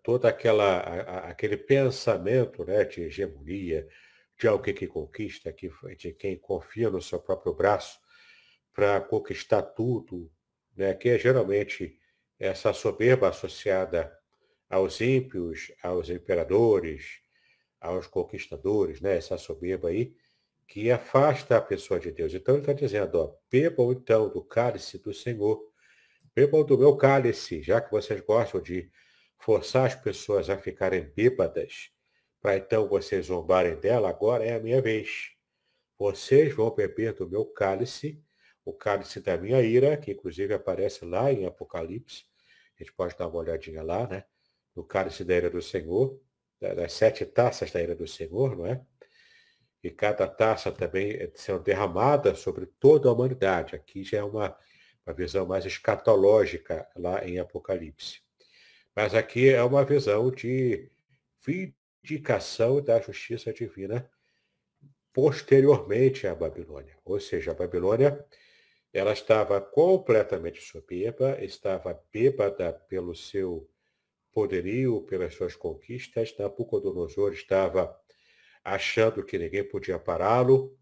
todo aquele pensamento, né, de hegemonia, de alguém que conquista, de quem confia no seu próprio braço para conquistar tudo, né, que é geralmente essa soberba associada aos ímpios, aos imperadores, aos conquistadores, né, essa soberba aí, que afasta a pessoa de Deus. Então ele está dizendo, ó, bebam então do cálice do Senhor, bebam do meu cálice, já que vocês gostam de forçar as pessoas a ficarem bêbadas, para então vocês zombarem dela, agora é a minha vez. Vocês vão beber do meu cálice, o cálice da minha ira, que inclusive aparece lá em Apocalipse. A gente pode dar uma olhadinha lá, né? No cálice da ira do Senhor, das 7 taças da ira do Senhor, não é? E cada taça também sendo derramada sobre toda a humanidade. Aqui já é uma visão mais escatológica lá em Apocalipse. Mas aqui é uma visão de vindicação da justiça divina posteriormente à Babilônia. Ou seja, a Babilônia ela estava completamente soberba, estava bêbada pelo seu poderio, pelas suas conquistas. Nabucodonosor estava achando que ninguém podia pará-lo.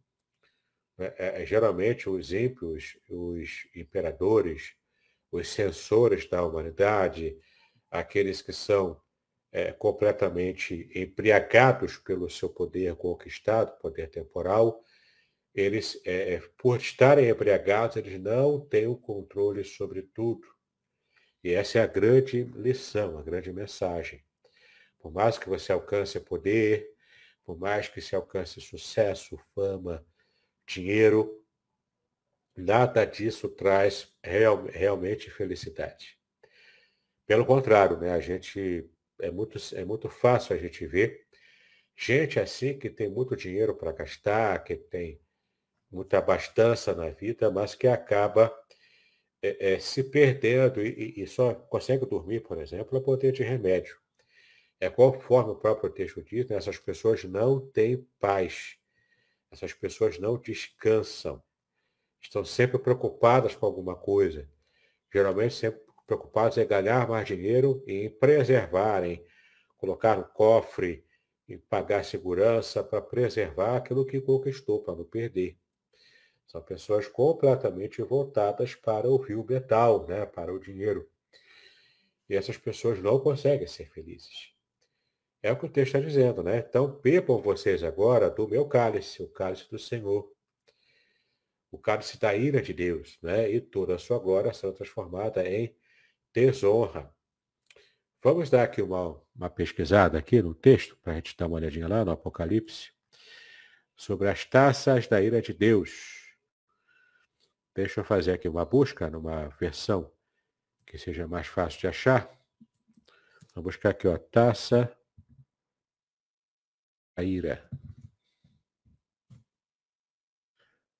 Geralmente os ímpios, os imperadores, os censores da humanidade, aqueles que são completamente embriagados pelo seu poder conquistado, poder temporal, eles, por estarem embriagados, eles não têm o controle sobre tudo. E essa é a grande lição, a grande mensagem. Por mais que você alcance poder, por mais que se alcance sucesso, fama, dinheiro, nada disso traz realmente felicidade. Pelo contrário, né, é muito fácil a gente ver gente assim que tem muito dinheiro para gastar, que tem muita abastança na vida, mas que acaba se perdendo e só consegue dormir, por exemplo, a poder de remédio. Conforme o próprio texto diz, né, essas pessoas não têm paz, essas pessoas não descansam, estão sempre preocupadas com alguma coisa, geralmente sempre preocupadas em ganhar mais dinheiro e em preservar, em colocar no cofre, em pagar segurança para preservar aquilo que conquistou, para não perder. São pessoas completamente voltadas para o fio metal, né? Para o dinheiro. E essas pessoas não conseguem ser felizes. É o que o texto está dizendo, né? Então, bebam vocês agora do meu cálice, o cálice do Senhor, o cálice da ira de Deus, né? E toda a sua glória será transformada em desonra. Vamos dar aqui uma pesquisada aqui no texto, para a gente dar uma olhadinha lá no Apocalipse, sobre as taças da ira de Deus. Deixa eu fazer aqui uma busca numa versão que seja mais fácil de achar. Vou buscar aqui, ó, taça da ira.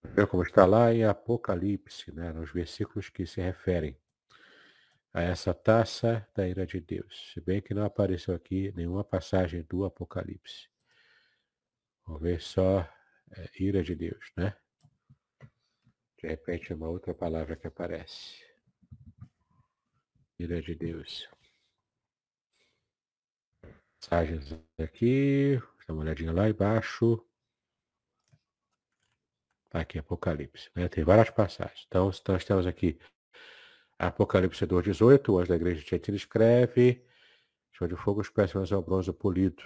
Ver como está lá em Apocalipse, né, nos versículos que se referem a essa taça da ira de Deus. Se bem que não apareceu aqui nenhuma passagem do Apocalipse. Vamos ver só ira de Deus, né? De repente, uma outra palavra que aparece. Ira de Deus. Passagens aqui. Dá uma olhadinha lá embaixo. Aqui, Apocalipse. Né? Tem várias passagens. Então, nós temos aqui Apocalipse 2,18. O anjo da igreja de Tiatira escreve: chama de fogo, os pés ao bronze polido.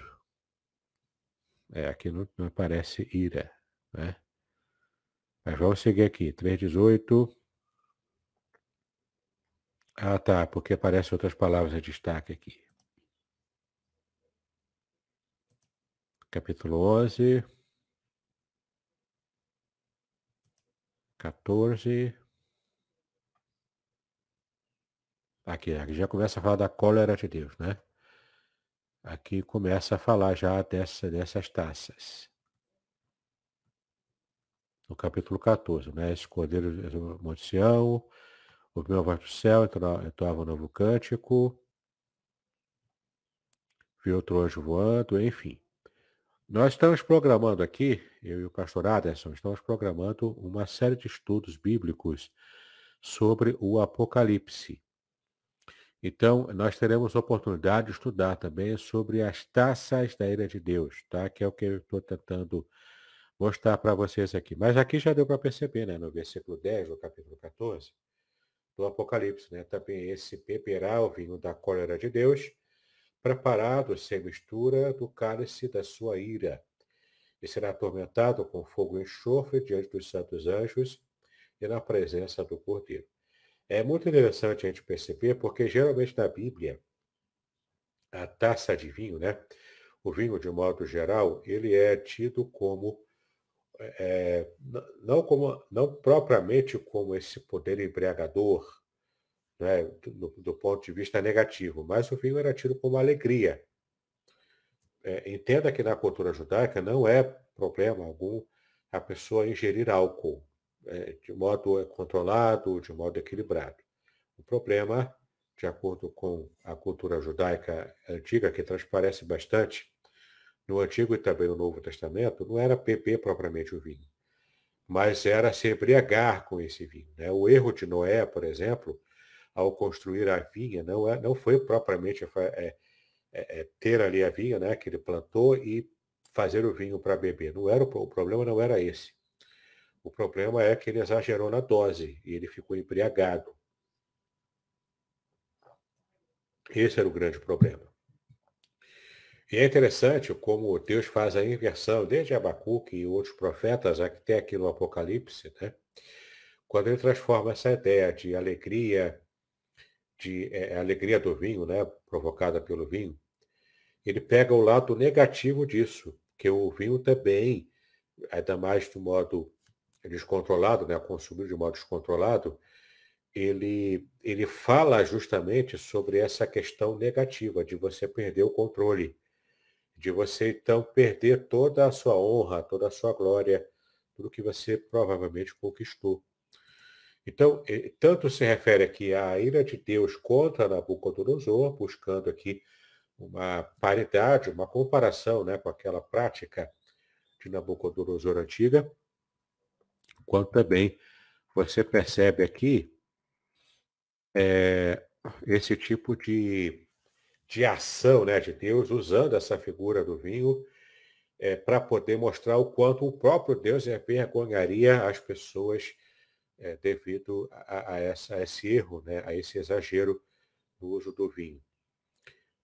Aqui não aparece ira, né? Mas vamos seguir aqui, 3,18. Ah, tá, porque aparecem outras palavras de destaque aqui. Capítulo 11, 14. Aqui já começa a falar da cólera de Deus, né? Aqui começa a falar já dessas taças. No capítulo 14, né? Esse cordeiro do Monte Sião, ouviu a voz do céu, entoava um novo cântico, viu outro anjo voando, enfim. Nós estamos programando aqui, eu e o pastor Aderson, estamos programando uma série de estudos bíblicos sobre o Apocalipse. Então, nós teremos oportunidade de estudar também sobre as taças da ira de Deus, tá? Que é o que eu estou tentando mostrar para vocês aqui. Mas aqui já deu para perceber, né? No versículo 10 do capítulo 14 do Apocalipse, né? Também esse beberá o vinho da cólera de Deus, preparado sem mistura do cálice da sua ira, e será atormentado com fogo e enxofre diante dos santos anjos e na presença do Cordeiro. É muito interessante a gente perceber, porque geralmente na Bíblia, a taça de vinho, né? O vinho, de modo geral, ele é tido como, não propriamente como esse poder embriagador, né? Do ponto de vista negativo, mas o vinho era tido como alegria. Entenda que na cultura judaica não é problema algum a pessoa ingerir álcool de modo controlado, de modo equilibrado. O problema, de acordo com a cultura judaica antiga, que transparece bastante no Antigo e também no Novo Testamento, não era beber propriamente o vinho, mas era se embriagar com esse vinho, né? O erro de Noé, por exemplo, ao construir a vinha, não foi propriamente ter ali a vinha, né, que ele plantou e fazer o vinho para beber. Não era o problema não era esse. O problema é que ele exagerou na dose e ele ficou embriagado. Esse era o grande problema. E é interessante como Deus faz a inversão, desde Abacuque e outros profetas, até aqui no Apocalipse, né? Quando ele transforma essa ideia de alegria, alegria do vinho, né, provocada pelo vinho, ele pega o lado negativo disso, que o vinho também, ainda mais de modo descontrolado, né, consumido de modo descontrolado, ele fala justamente sobre essa questão negativa de você perder o controle, de você então perder toda a sua honra, toda a sua glória, tudo que você provavelmente conquistou. Então, tanto se refere aqui à ira de Deus contra Nabucodonosor, buscando aqui uma paridade, uma comparação, né, com aquela prática de Nabucodonosor antiga, quanto também você percebe aqui esse tipo de ação, né, de Deus usando essa figura do vinho para poder mostrar o quanto o próprio Deus envergonharia as pessoas devido a esse erro, né, a esse exagero no uso do vinho.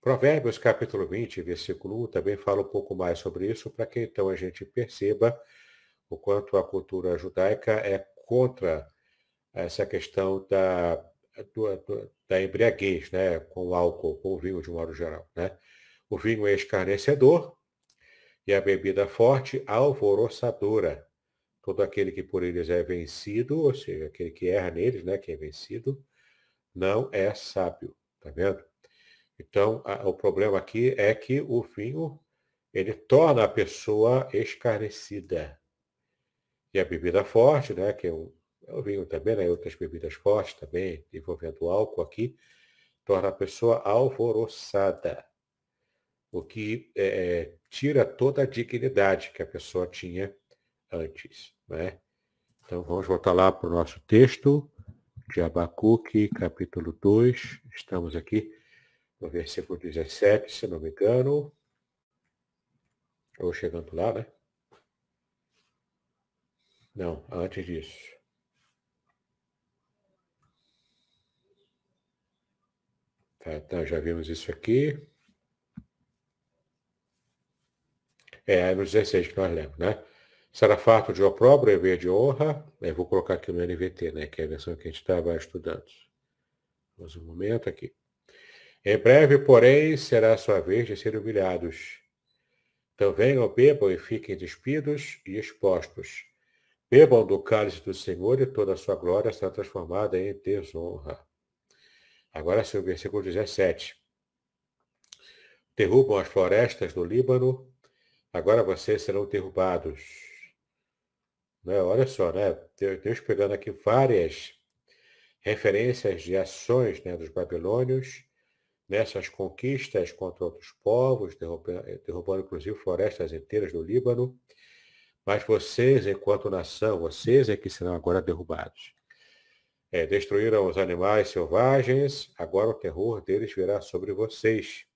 Provérbios capítulo 20, versículo 1, também fala um pouco mais sobre isso, para que então a gente perceba o quanto a cultura judaica é contra essa questão da embriaguez, né, com o álcool, com o vinho de um modo geral. Né? O vinho é escarnecedor e a bebida forte alvoroçadora. Todo aquele que por eles é vencido, ou seja, aquele que erra neles, né, que é vencido, não é sábio. Tá vendo? Então, o problema aqui é que o vinho, ele torna a pessoa escarnecida. E a bebida forte, né, que é o vinho também, né, outras bebidas fortes também, envolvendo álcool aqui, torna a pessoa alvoroçada, o que tira toda a dignidade que a pessoa tinha antes. Né? Então, vamos voltar lá para o nosso texto de Abacuque, capítulo 2. Estamos aqui no versículo 17, se não me engano. Ou chegando lá, né? Não, antes disso. Tá, então, já vimos isso aqui. Aí no 16 que nós lemos, né? Será farto de opróbrio em vez de honra. Eu vou colocar aqui no NVT, né? Que é a versão que a gente estava estudando. Vamos um momento aqui. Em breve, porém, será a sua vez de serem humilhados. Então venham, bebam e fiquem despidos e expostos. Bebam do cálice do Senhor e toda a sua glória será transformada em desonra. Agora sim, o versículo 17. Derrubam as florestas do Líbano, agora vocês serão derrubados. Né? Olha só, né? Deus pegando aqui várias referências de ações, né, dos babilônios, nessas conquistas contra outros povos, derrubando inclusive florestas inteiras do Líbano. Mas vocês, enquanto nação, vocês é que serão agora derrubados. Destruíram os animais selvagens, agora o terror deles virá sobre vocês.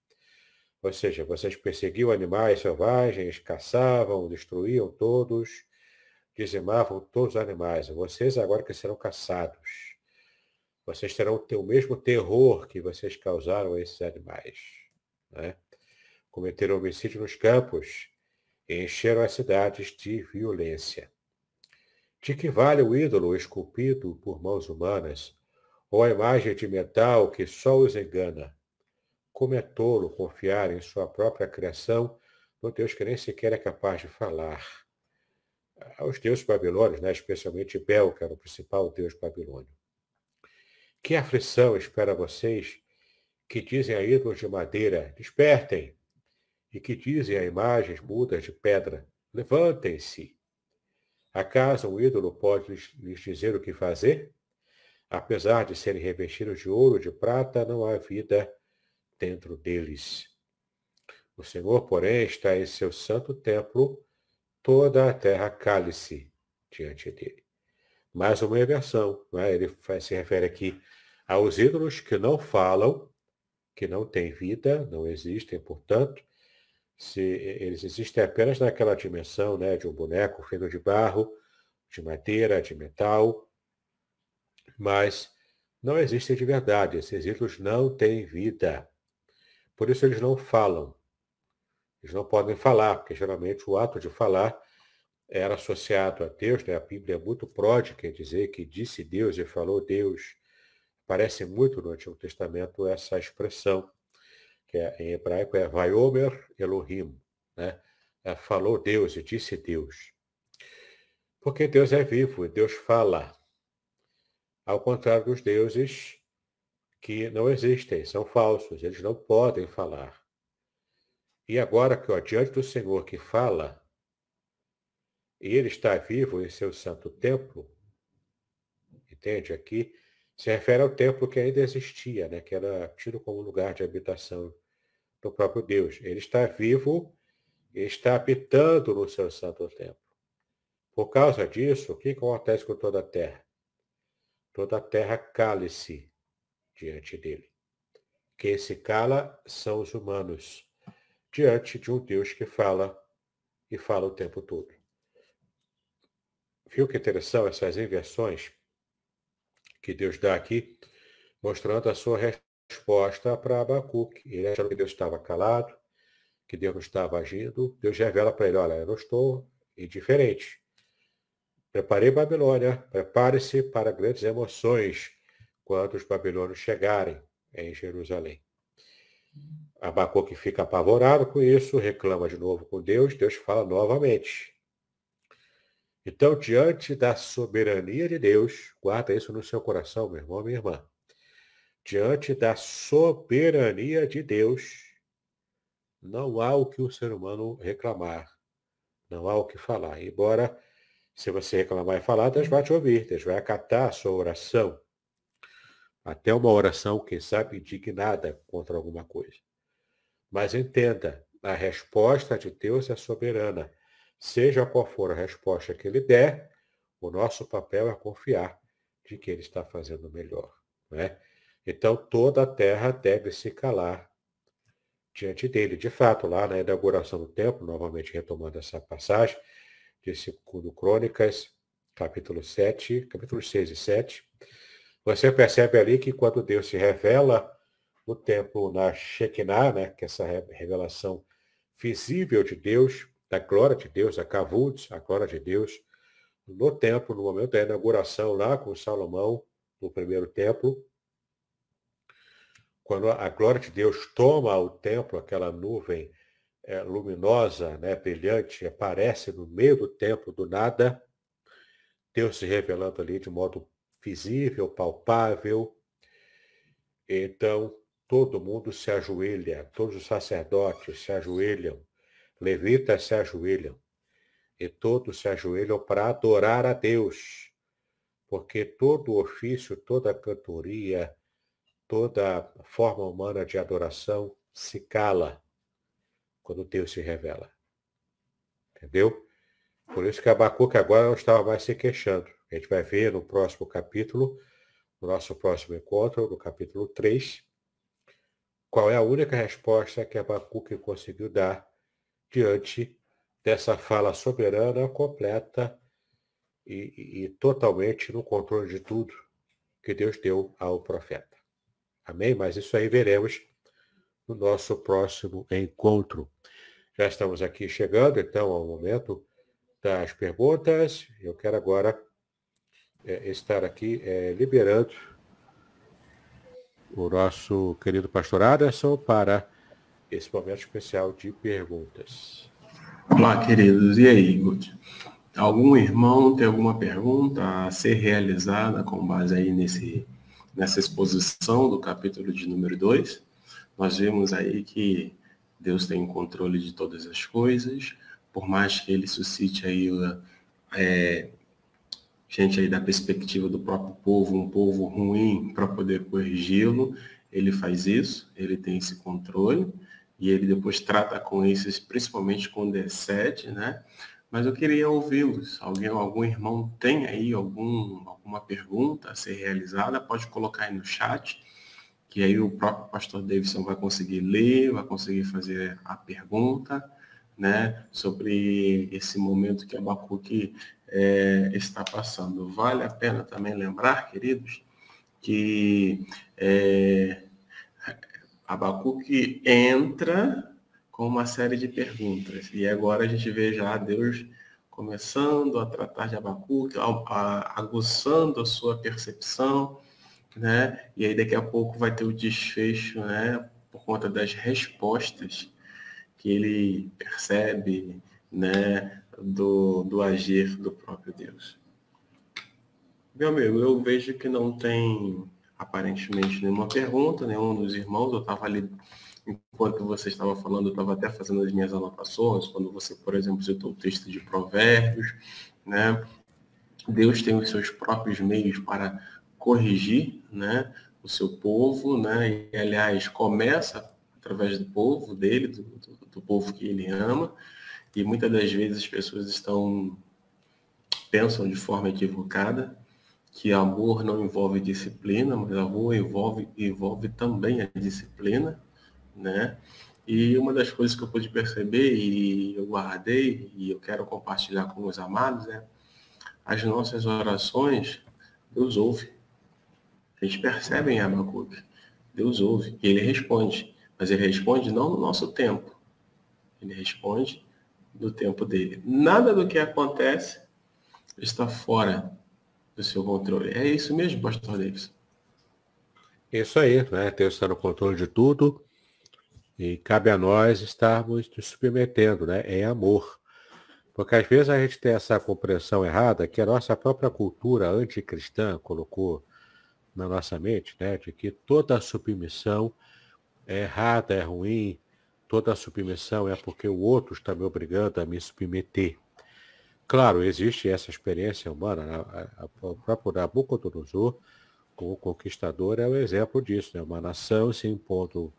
Ou seja, vocês perseguiam animais selvagens, caçavam, destruíam todos, dizimavam todos os animais. Vocês agora que serão caçados. Vocês terão o mesmo terror que vocês causaram a esses animais. Né? Cometeram homicídio nos campos e encheram as cidades de violência. De que vale o ídolo esculpido por mãos humanas, ou a imagem de metal que só os engana? Como é tolo confiar em sua própria criação no Deus que nem sequer é capaz de falar. Aos deuses babilônios, né, especialmente Bel, que era o principal deus babilônio. Que aflição espera vocês que dizem a ídolos de madeira, despertem, e que dizem a imagens mudas de pedra, levantem-se. Acaso um ídolo pode lhes dizer o que fazer? Apesar de serem revestidos de ouro e de prata, não há vida dentro deles. O Senhor, porém, está em seu santo templo, toda a terra cale-se diante dele. Mais uma inversão, né? Ele se refere aqui aos ídolos que não falam, que não têm vida, não existem, portanto, se eles existem apenas naquela dimensão, né, de um boneco feito de barro, de madeira, de metal, mas não existem de verdade. Esses ídolos não têm vida. Por isso eles não falam. Eles não podem falar, porque geralmente o ato de falar era associado a Deus, né? A Bíblia é muito pródiga em dizer que disse Deus e falou Deus. Aparece muito no Antigo Testamento essa expressão, que em hebraico é Vaiomer Elohim, né? Falou Deus e disse Deus. Porque Deus é vivo e Deus fala. Ao contrário dos deuses que não existem, são falsos, eles não podem falar. E agora que diante do Senhor que fala, e ele está vivo em seu santo templo, entende? Aqui se refere ao templo que ainda existia, né? Que era tido como lugar de habitação do próprio Deus. Ele está vivo e está habitando no seu santo templo. Por causa disso, o que acontece com toda a terra? Toda a terra cale-se diante dele. Quem se cala são os humanos, diante de um Deus que fala e fala o tempo todo. Viu que interessante essas inversões que Deus dá aqui, mostrando a sua resposta para Abacuque. Ele achou que Deus estava calado, que Deus não estava agindo. Deus revela para ele, olha, eu não estou indiferente. Preparei Babilônia, prepare-se para grandes emoções quando os babilônios chegarem em Jerusalém. Abacuque fica apavorado com isso, reclama de novo com Deus, Deus fala novamente. Então, diante da soberania de Deus, guarda isso no seu coração, meu irmão, minha irmã. Diante da soberania de Deus, não há o que o ser humano reclamar, não há o que falar. Embora, se você reclamar e falar, Deus vai te ouvir, Deus vai acatar a sua oração. Até uma oração, quem sabe, indignada contra alguma coisa. Mas entenda, a resposta de Deus é soberana. Seja qual for a resposta que ele der, o nosso papel é confiar de que ele está fazendo o melhor. Né? Então, toda a terra deve se calar diante dele. De fato, lá na inauguração do templo, novamente retomando essa passagem, de 2 Crônicas, capítulo 7, capítulos 6 e 7, você percebe ali que quando Deus se revela no templo, na Shekinah, né, que é essa revelação visível de Deus, da glória de Deus, a Kavod, a glória de Deus, no templo, no momento da inauguração lá com Salomão, no primeiro templo, quando a glória de Deus toma o templo, aquela nuvem luminosa, né, brilhante, aparece no meio do templo do nada, Deus se revelando ali de modo visível, palpável. Então, todo mundo se ajoelha, todos os sacerdotes se ajoelham, levitas se ajoelham, e todos se ajoelham para adorar a Deus, porque todo ofício, toda cantoria, toda forma humana de adoração se cala quando Deus se revela. Entendeu? Por isso que Abacuque agora não estava mais se queixando. A gente vai ver no próximo capítulo, no nosso próximo encontro, no capítulo 3, qual é a única resposta que Abacuque conseguiu dar diante dessa fala soberana, completa e totalmente no controle de tudo que Deus deu ao profeta. Amém? Mas isso aí veremos no nosso próximo encontro. Já estamos aqui chegando, então, ao momento das perguntas. Eu quero agora estar aqui liberando o nosso querido pastor Aderson para esse momento especial de perguntas. Olá, queridos. E aí, Guti? Algum irmão tem alguma pergunta a ser realizada com base aí nessa exposição do capítulo de número 2? Nós vemos aí que Deus tem o controle de todas as coisas, por mais que ele suscite aí gente aí da perspectiva do próprio povo, um povo ruim, para poder corrigi-lo, ele faz isso, ele tem esse controle, e ele depois trata com isso, principalmente quando excede, né? Mas eu queria ouvi-los. Algum irmão tem aí alguma pergunta a ser realizada? Pode colocar aí no chat, que aí o próprio pastor Davidson vai conseguir ler, vai conseguir fazer a pergunta, né, sobre esse momento que Abacuque está passando. Vale a pena também lembrar, queridos, que Abacuque entra com uma série de perguntas. E agora a gente vê já Deus começando a tratar de Abacuque, aguçando a sua percepção, né? E aí daqui a pouco vai ter o desfecho, né, por conta das respostas que ele percebe, né, do agir do próprio Deus. Meu amigo, eu vejo que não tem aparentemente nenhuma pergunta, nenhum dos irmãos. Eu estava ali, enquanto você estava falando, eu estava até fazendo as minhas anotações, quando você, por exemplo, citou o texto de Provérbios, né? Deus tem os seus próprios meios para corrigir, né, o seu povo, né? E, aliás, começa através do povo dele, do povo que ele ama, e muitas das vezes as pessoas pensam de forma equivocada que amor não envolve disciplina, mas amor envolve também a disciplina, né? E uma das coisas que eu pude perceber e eu guardei e eu quero compartilhar com os amados as nossas orações, Deus ouve. A gente percebe em Abacuque, Deus ouve e ele responde. Mas ele responde não no nosso tempo. Ele responde no tempo dele. Nada do que acontece está fora do seu controle. É isso mesmo, pastor Davis? Isso aí, né? Deus está no controle de tudo e cabe a nós estarmos nos submetendo, né, em amor. Porque às vezes a gente tem essa compreensão errada que a nossa própria cultura anticristã colocou na nossa mente, né, de que toda submissão é errada, é ruim, toda submissão é porque o outro está me obrigando a me submeter. Claro, existe essa experiência humana, né? O próprio Nabucodonosor, o conquistador, é o exemplo disso, né? Uma nação se impondo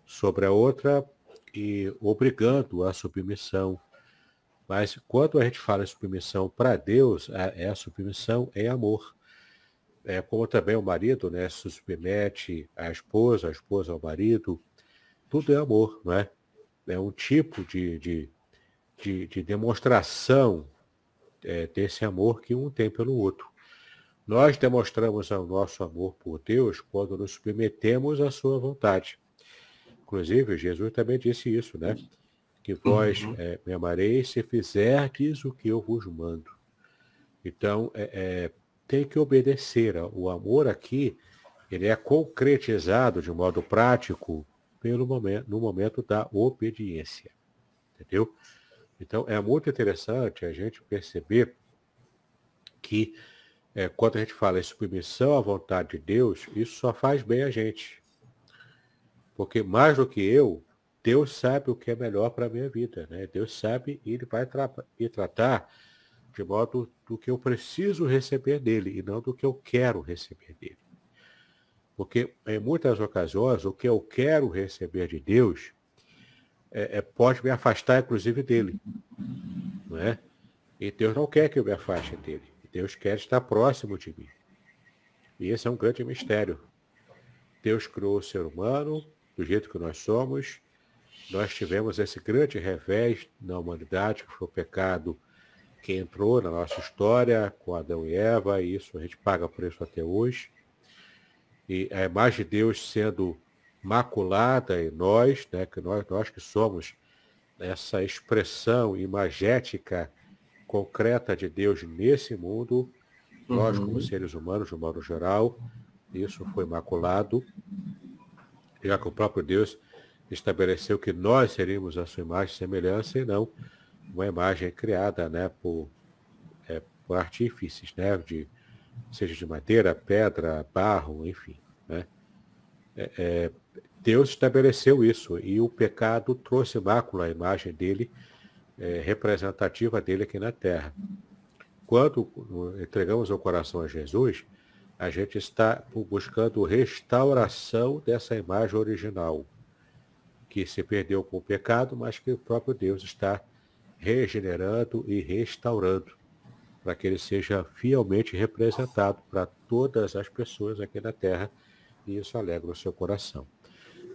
sobre a outra e obrigando a submissão. Mas quando a gente fala em submissão para Deus, é a submissão em amor. É como também o marido, né, se submete à esposa, a esposa ao marido. Tudo é amor, não é? É um tipo de demonstração desse amor que um tem pelo outro. Nós demonstramos o nosso amor por Deus quando nos submetemos à sua vontade. Inclusive, Jesus também disse isso, né? que vós me amareis se fizerdes o que eu vos mando. Então, tem que obedecer. O amor aqui, ele é concretizado de modo prático no momento da obediência. Entendeu? Então, é muito interessante a gente perceber que, quando a gente fala em submissão à vontade de Deus, isso só faz bem a gente. Porque mais do que eu, Deus sabe o que é melhor para a minha vida. Né? Deus sabe e Ele vai me tratar de modo do que eu preciso receber dele e não do que eu quero receber dele. Porque, em muitas ocasiões, o que eu quero receber de Deus pode me afastar, inclusive, dele. Não é? E Deus não quer que eu me afaste dele. Deus quer estar próximo de mim. E esse é um grande mistério. Deus criou o ser humano do jeito que nós somos. Nós tivemos esse grande revés na humanidade, que foi o pecado que entrou na nossa história com Adão e Eva, e isso a gente paga preço até hoje. E a imagem de Deus sendo maculada em nós, né, que nós que somos essa expressão imagética concreta de Deus nesse mundo, nós como seres humanos, de modo geral, isso foi maculado, já que o próprio Deus estabeleceu que nós seríamos a sua imagem e semelhança e não uma imagem criada, né, por artífices, né, seja de madeira, pedra, barro, enfim. Né? Deus estabeleceu isso e o pecado trouxe mácula à imagem dele, representativa dele aqui na Terra. Quando entregamos o coração a Jesus, a gente está buscando restauração dessa imagem original, que se perdeu com o pecado, mas que o próprio Deus está regenerando e restaurando, para que ele seja fielmente representado para todas as pessoas aqui na Terra, e isso alegra o seu coração.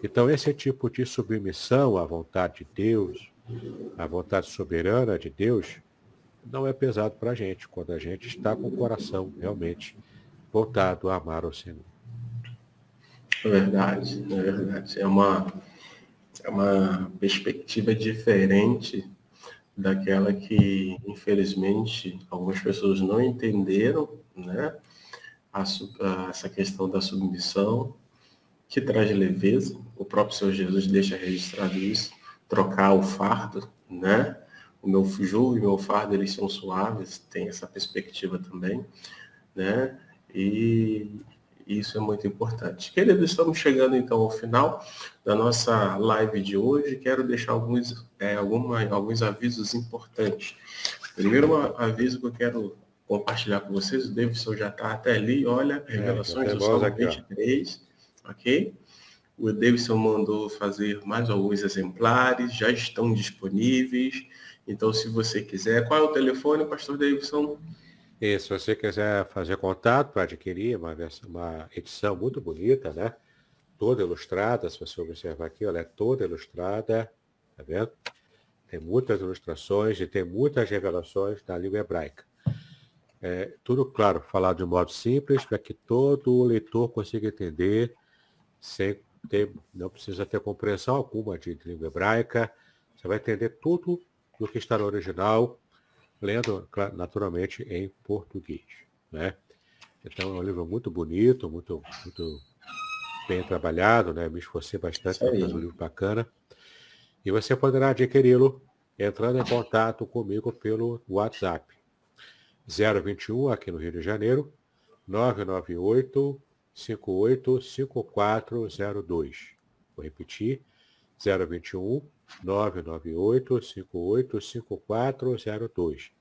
Então, esse tipo de submissão à vontade de Deus, à vontade soberana de Deus, não é pesado para a gente, quando a gente está com o coração realmente voltado a amar o Senhor. É verdade, é verdade. É uma perspectiva diferente daquela que, infelizmente, algumas pessoas não entenderam, né? Essa questão da submissão, que traz leveza. O próprio Senhor Jesus deixa registrado isso, trocar o fardo, né? O meu jugo e o meu fardo, eles são suaves, tem essa perspectiva também, né? E isso é muito importante. Queridos, estamos chegando então ao final da nossa live de hoje. Quero deixar alguns avisos importantes. Primeiro, um aviso que eu quero compartilhar com vocês. O Davidson já está até ali, olha, Revelações do Salmo 23, ok? O Davidson mandou fazer mais alguns exemplares, já estão disponíveis. Então, se você quiser, qual é o telefone, pastor Davidson? E se você quiser fazer contato para adquirir uma edição muito bonita, né? Toda ilustrada, se você observar aqui, ela é toda ilustrada, tá vendo? Tem muitas ilustrações e tem muitas revelações da língua hebraica. Tudo, claro, falado de um modo simples, para que todo leitor consiga entender, não precisa ter compreensão alguma de língua hebraica, você vai entender tudo do que está no original, lendo, naturalmente, em português. Né? Então, é um livro muito bonito, muito, muito bem trabalhado, né? Me esforcei bastante para fazer um livro bacana. E você poderá adquiri-lo entrando em contato comigo pelo WhatsApp. 021, aqui no Rio de Janeiro, 998-585402. Vou repetir, 021 998-585402.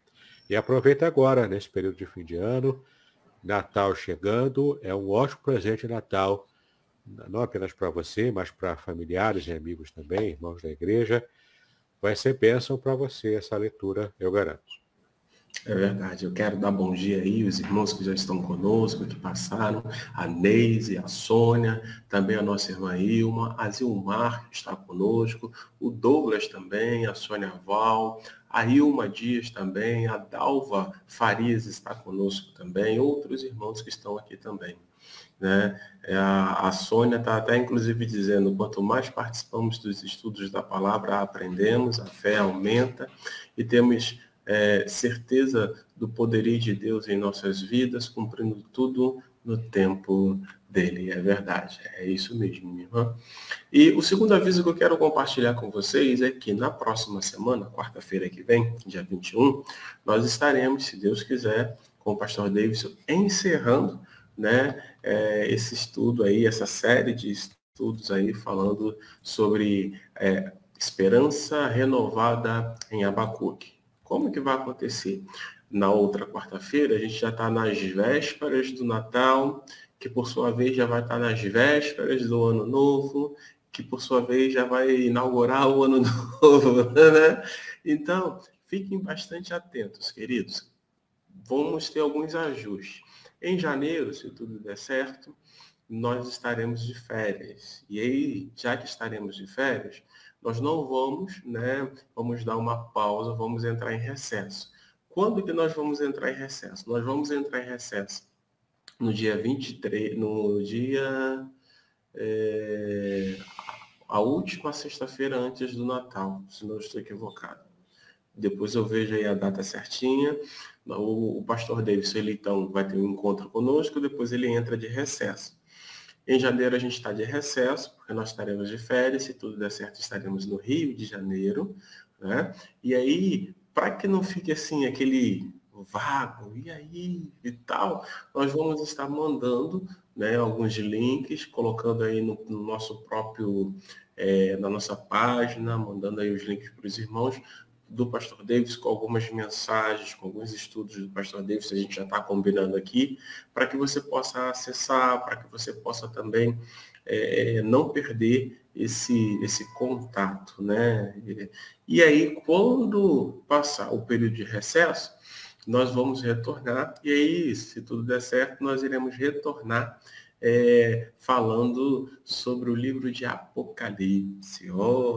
E aproveita agora, nesse período de fim de ano, Natal chegando, é um ótimo presente de Natal, não apenas para você, mas para familiares e amigos também, irmãos da igreja. Vai ser bênção para você essa leitura, eu garanto. É verdade, eu quero dar bom dia aí, os irmãos que já estão conosco, que passaram, a Neise, a Sônia, também a nossa irmã Ilma, a Zilmar, que está conosco, o Douglas também, a Sônia Val, a Ilma Dias também, a Dalva Farias está conosco também, outros irmãos que estão aqui também. né? A Sônia está até inclusive dizendo, quanto mais participamos dos estudos da palavra, aprendemos, a fé aumenta e temos certeza do poderio de Deus em nossas vidas, cumprindo tudo no tempo dele. É verdade, é isso mesmo, minha irmã. E o segundo aviso que eu quero compartilhar com vocês é que na próxima semana, quarta-feira que vem, dia 21, nós estaremos, se Deus quiser, com o pastor Davidson, encerrando, né, esse estudo aí, essa série de estudos aí, falando sobre esperança renovada em Abacuque. Como que vai acontecer? Na outra quarta-feira, a gente já está nas vésperas do Natal, que por sua vez já vai estar nas vésperas do Ano Novo, que por sua vez já vai inaugurar o Ano Novo, né? Então, fiquem bastante atentos, queridos. Vamos ter alguns ajustes. Em janeiro, se tudo der certo, nós estaremos de férias. E aí, já que estaremos de férias, nós não vamos, né? Vamos dar uma pausa, vamos entrar em recesso. Quando que nós vamos entrar em recesso? Nós vamos entrar em recesso no dia 23, no dia... a última sexta-feira antes do Natal, se não estou equivocado. Depois eu vejo aí a data certinha. O pastor Davidson, ele então vai ter um encontro conosco, depois ele entra de recesso. Em janeiro a gente está de recesso, porque nós estaremos de férias, se tudo der certo estaremos no Rio de Janeiro, né? E aí, para que não fique assim aquele vago, e aí e tal, nós vamos estar mandando, né, alguns links, colocando aí no nosso próprio, na nossa página, mandando aí os links para os irmãos do pastor Davis, com algumas mensagens, com alguns estudos do pastor Davis, a gente já está combinando aqui, para que você possa acessar, para que você possa também não perder esse contato, né? E aí, quando passar o período de recesso, nós vamos retornar, e aí, se tudo der certo, nós iremos retornar falando sobre o livro de Apocalipse.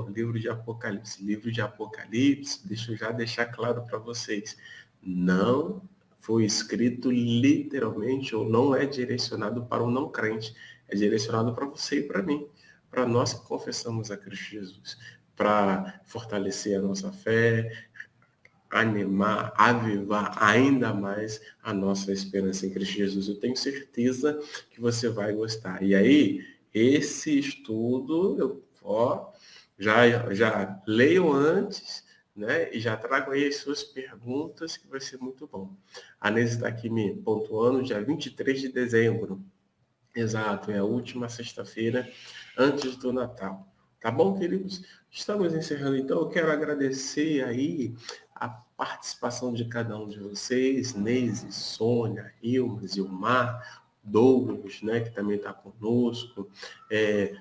Livro de Apocalipse. Livro de Apocalipse, deixa eu já deixar claro para vocês, não foi escrito literalmente, ou não é direcionado para um não crente, é direcionado para você e para mim, para nós que confessamos a Cristo Jesus, para fortalecer a nossa fé, animar, avivar ainda mais a nossa esperança em Cristo Jesus. Eu tenho certeza que você vai gostar. E aí, esse estudo, já leio antes, né? E já trago aí as suas perguntas, que vai ser muito bom. A Neise está aqui me pontuando, dia 23 de dezembro. Exato, é a última sexta-feira antes do Natal. Tá bom, queridos? Estamos encerrando, então. Eu quero agradecer aí a participação de cada um de vocês, Neise, Sônia, Ilmas, Ilmar, Douglas, né, que também está conosco,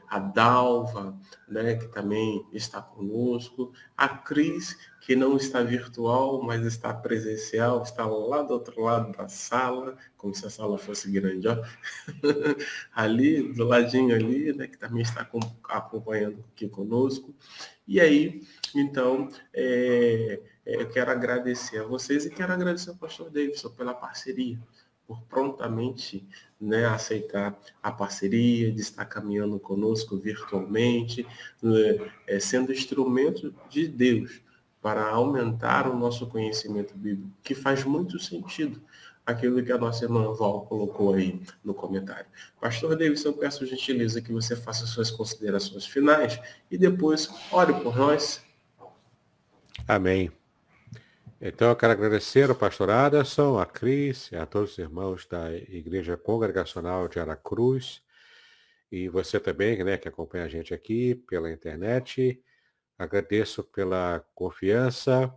a Dalva, né, que também está conosco, a Cris, que não está virtual, mas está presencial, está lá do outro lado da sala, como se a sala fosse grande, ó. Ali, do ladinho ali, né, que também está acompanhando aqui conosco. E aí, então, eu quero agradecer a vocês e quero agradecer ao pastor Davidson pela parceria, por prontamente, né, aceitar a parceria, de estar caminhando conosco virtualmente, sendo instrumento de Deus para aumentar o nosso conhecimento bíblico, que faz muito sentido aquilo que a nossa irmã Val colocou aí no comentário. Pastor Davidson, eu peço gentileza que você faça suas considerações finais e depois ore por nós. Amém. Então, eu quero agradecer ao pastor Aderson, a Cris, a todos os irmãos da Igreja Congregacional de Aracruz, e você também, né, que acompanha a gente aqui pela internet. Agradeço pela confiança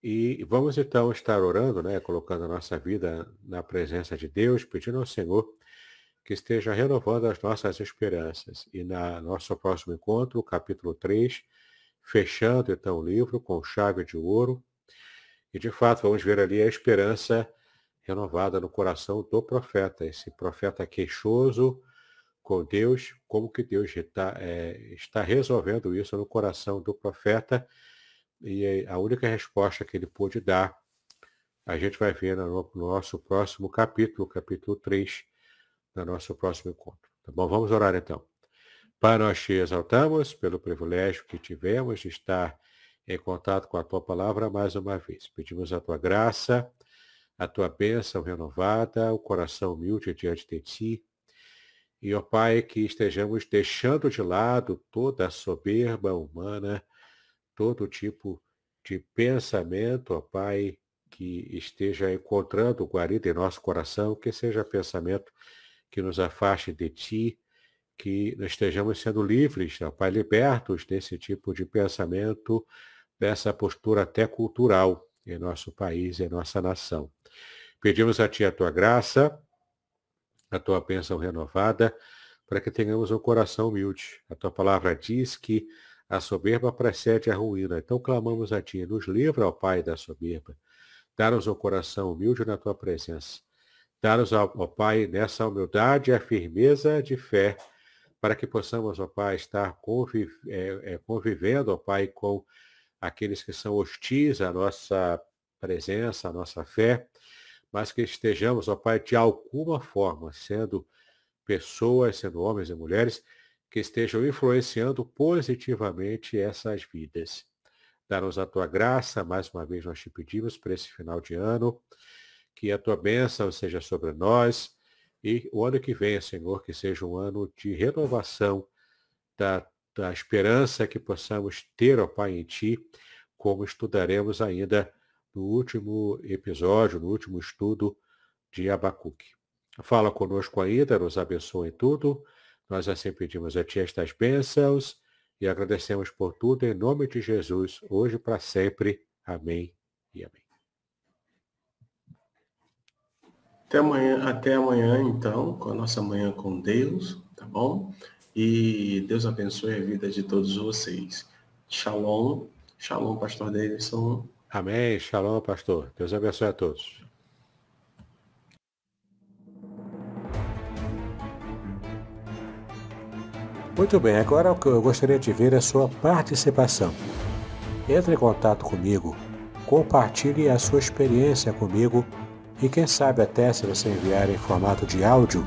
e vamos então estar orando, né, colocando a nossa vida na presença de Deus, pedindo ao Senhor que esteja renovando as nossas esperanças. E na nosso próximo encontro, o capítulo 3, fechando então o livro com chave de ouro. E de fato vamos ver ali a esperança renovada no coração do profeta, esse profeta queixoso com Deus, como que Deus está resolvendo isso no coração do profeta, e a única resposta que ele pôde dar, a gente vai ver no nosso próximo capítulo, capítulo 3, no nosso próximo encontro. Tá bom? Vamos orar então. Pai, nós te exaltamos pelo privilégio que tivemos de estar em contato com a tua palavra mais uma vez. Pedimos a tua graça, a tua bênção renovada, o coração humilde diante de ti. E, ó Pai, que estejamos deixando de lado toda a soberba humana, todo tipo de pensamento, ó Pai, que esteja encontrando guarida em nosso coração, que seja pensamento que nos afaste de ti, que nós estejamos sendo livres, ó Pai, libertos desse tipo de pensamento, dessa postura até cultural em nosso país, em nossa nação. Pedimos a Ti a Tua graça, a Tua bênção renovada, para que tenhamos um coração humilde. A Tua palavra diz que a soberba precede a ruína. Então clamamos a Ti, nos livra, ó Pai, da soberba. Dá-nos um coração humilde na Tua presença. Dá-nos, ó Pai, nessa humildade a firmeza de fé, para que possamos, ó Pai, estar convivendo, ó Pai, com aqueles que são hostis à nossa presença, à nossa fé, mas que estejamos, ó Pai, de alguma forma, sendo pessoas, sendo homens e mulheres, que estejam influenciando positivamente essas vidas. Dá-nos a Tua graça, mais uma vez nós te pedimos para esse final de ano, que a Tua bênção seja sobre nós, e o ano que vem, Senhor, que seja um ano de renovação da esperança que possamos ter, ó Pai, em Ti, como estudaremos ainda no último episódio, no último estudo de Abacuque. Fala conosco ainda, nos abençoa em tudo. Nós assim pedimos a Ti estas bênçãos e agradecemos por tudo em nome de Jesus, hoje e para sempre. Amém e amém. Até amanhã, então, com a nossa manhã com Deus, tá bom? E Deus abençoe a vida de todos vocês. Shalom, shalom, pastor Davidson. Amém, shalom, pastor. Deus abençoe a todos. Muito bem, agora o que eu gostaria de ver é a sua participação. Entre em contato comigo, compartilhe a sua experiência comigo e quem sabe até se você enviar em formato de áudio,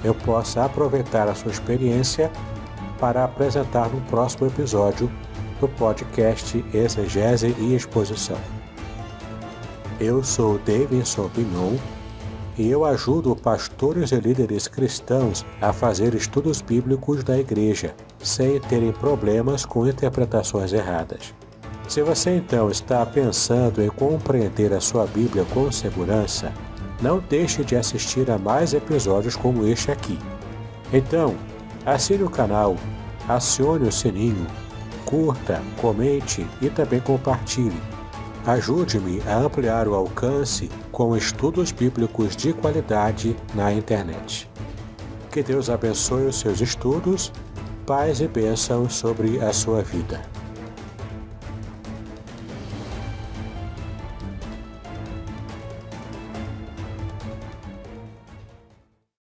eu possa aproveitar a sua experiência para apresentar no próximo episódio do podcast Exegese e Exposição. Eu sou Davidson Bignon e eu ajudo pastores e líderes cristãos a fazer estudos bíblicos da igreja, sem terem problemas com interpretações erradas. Se você então está pensando em compreender a sua Bíblia com segurança, não deixe de assistir a mais episódios como este aqui. Então, assine o canal, acione o sininho, curta, comente e também compartilhe. Ajude-me a ampliar o alcance com estudos bíblicos de qualidade na internet. Que Deus abençoe os seus estudos, paz e bênção sobre a sua vida.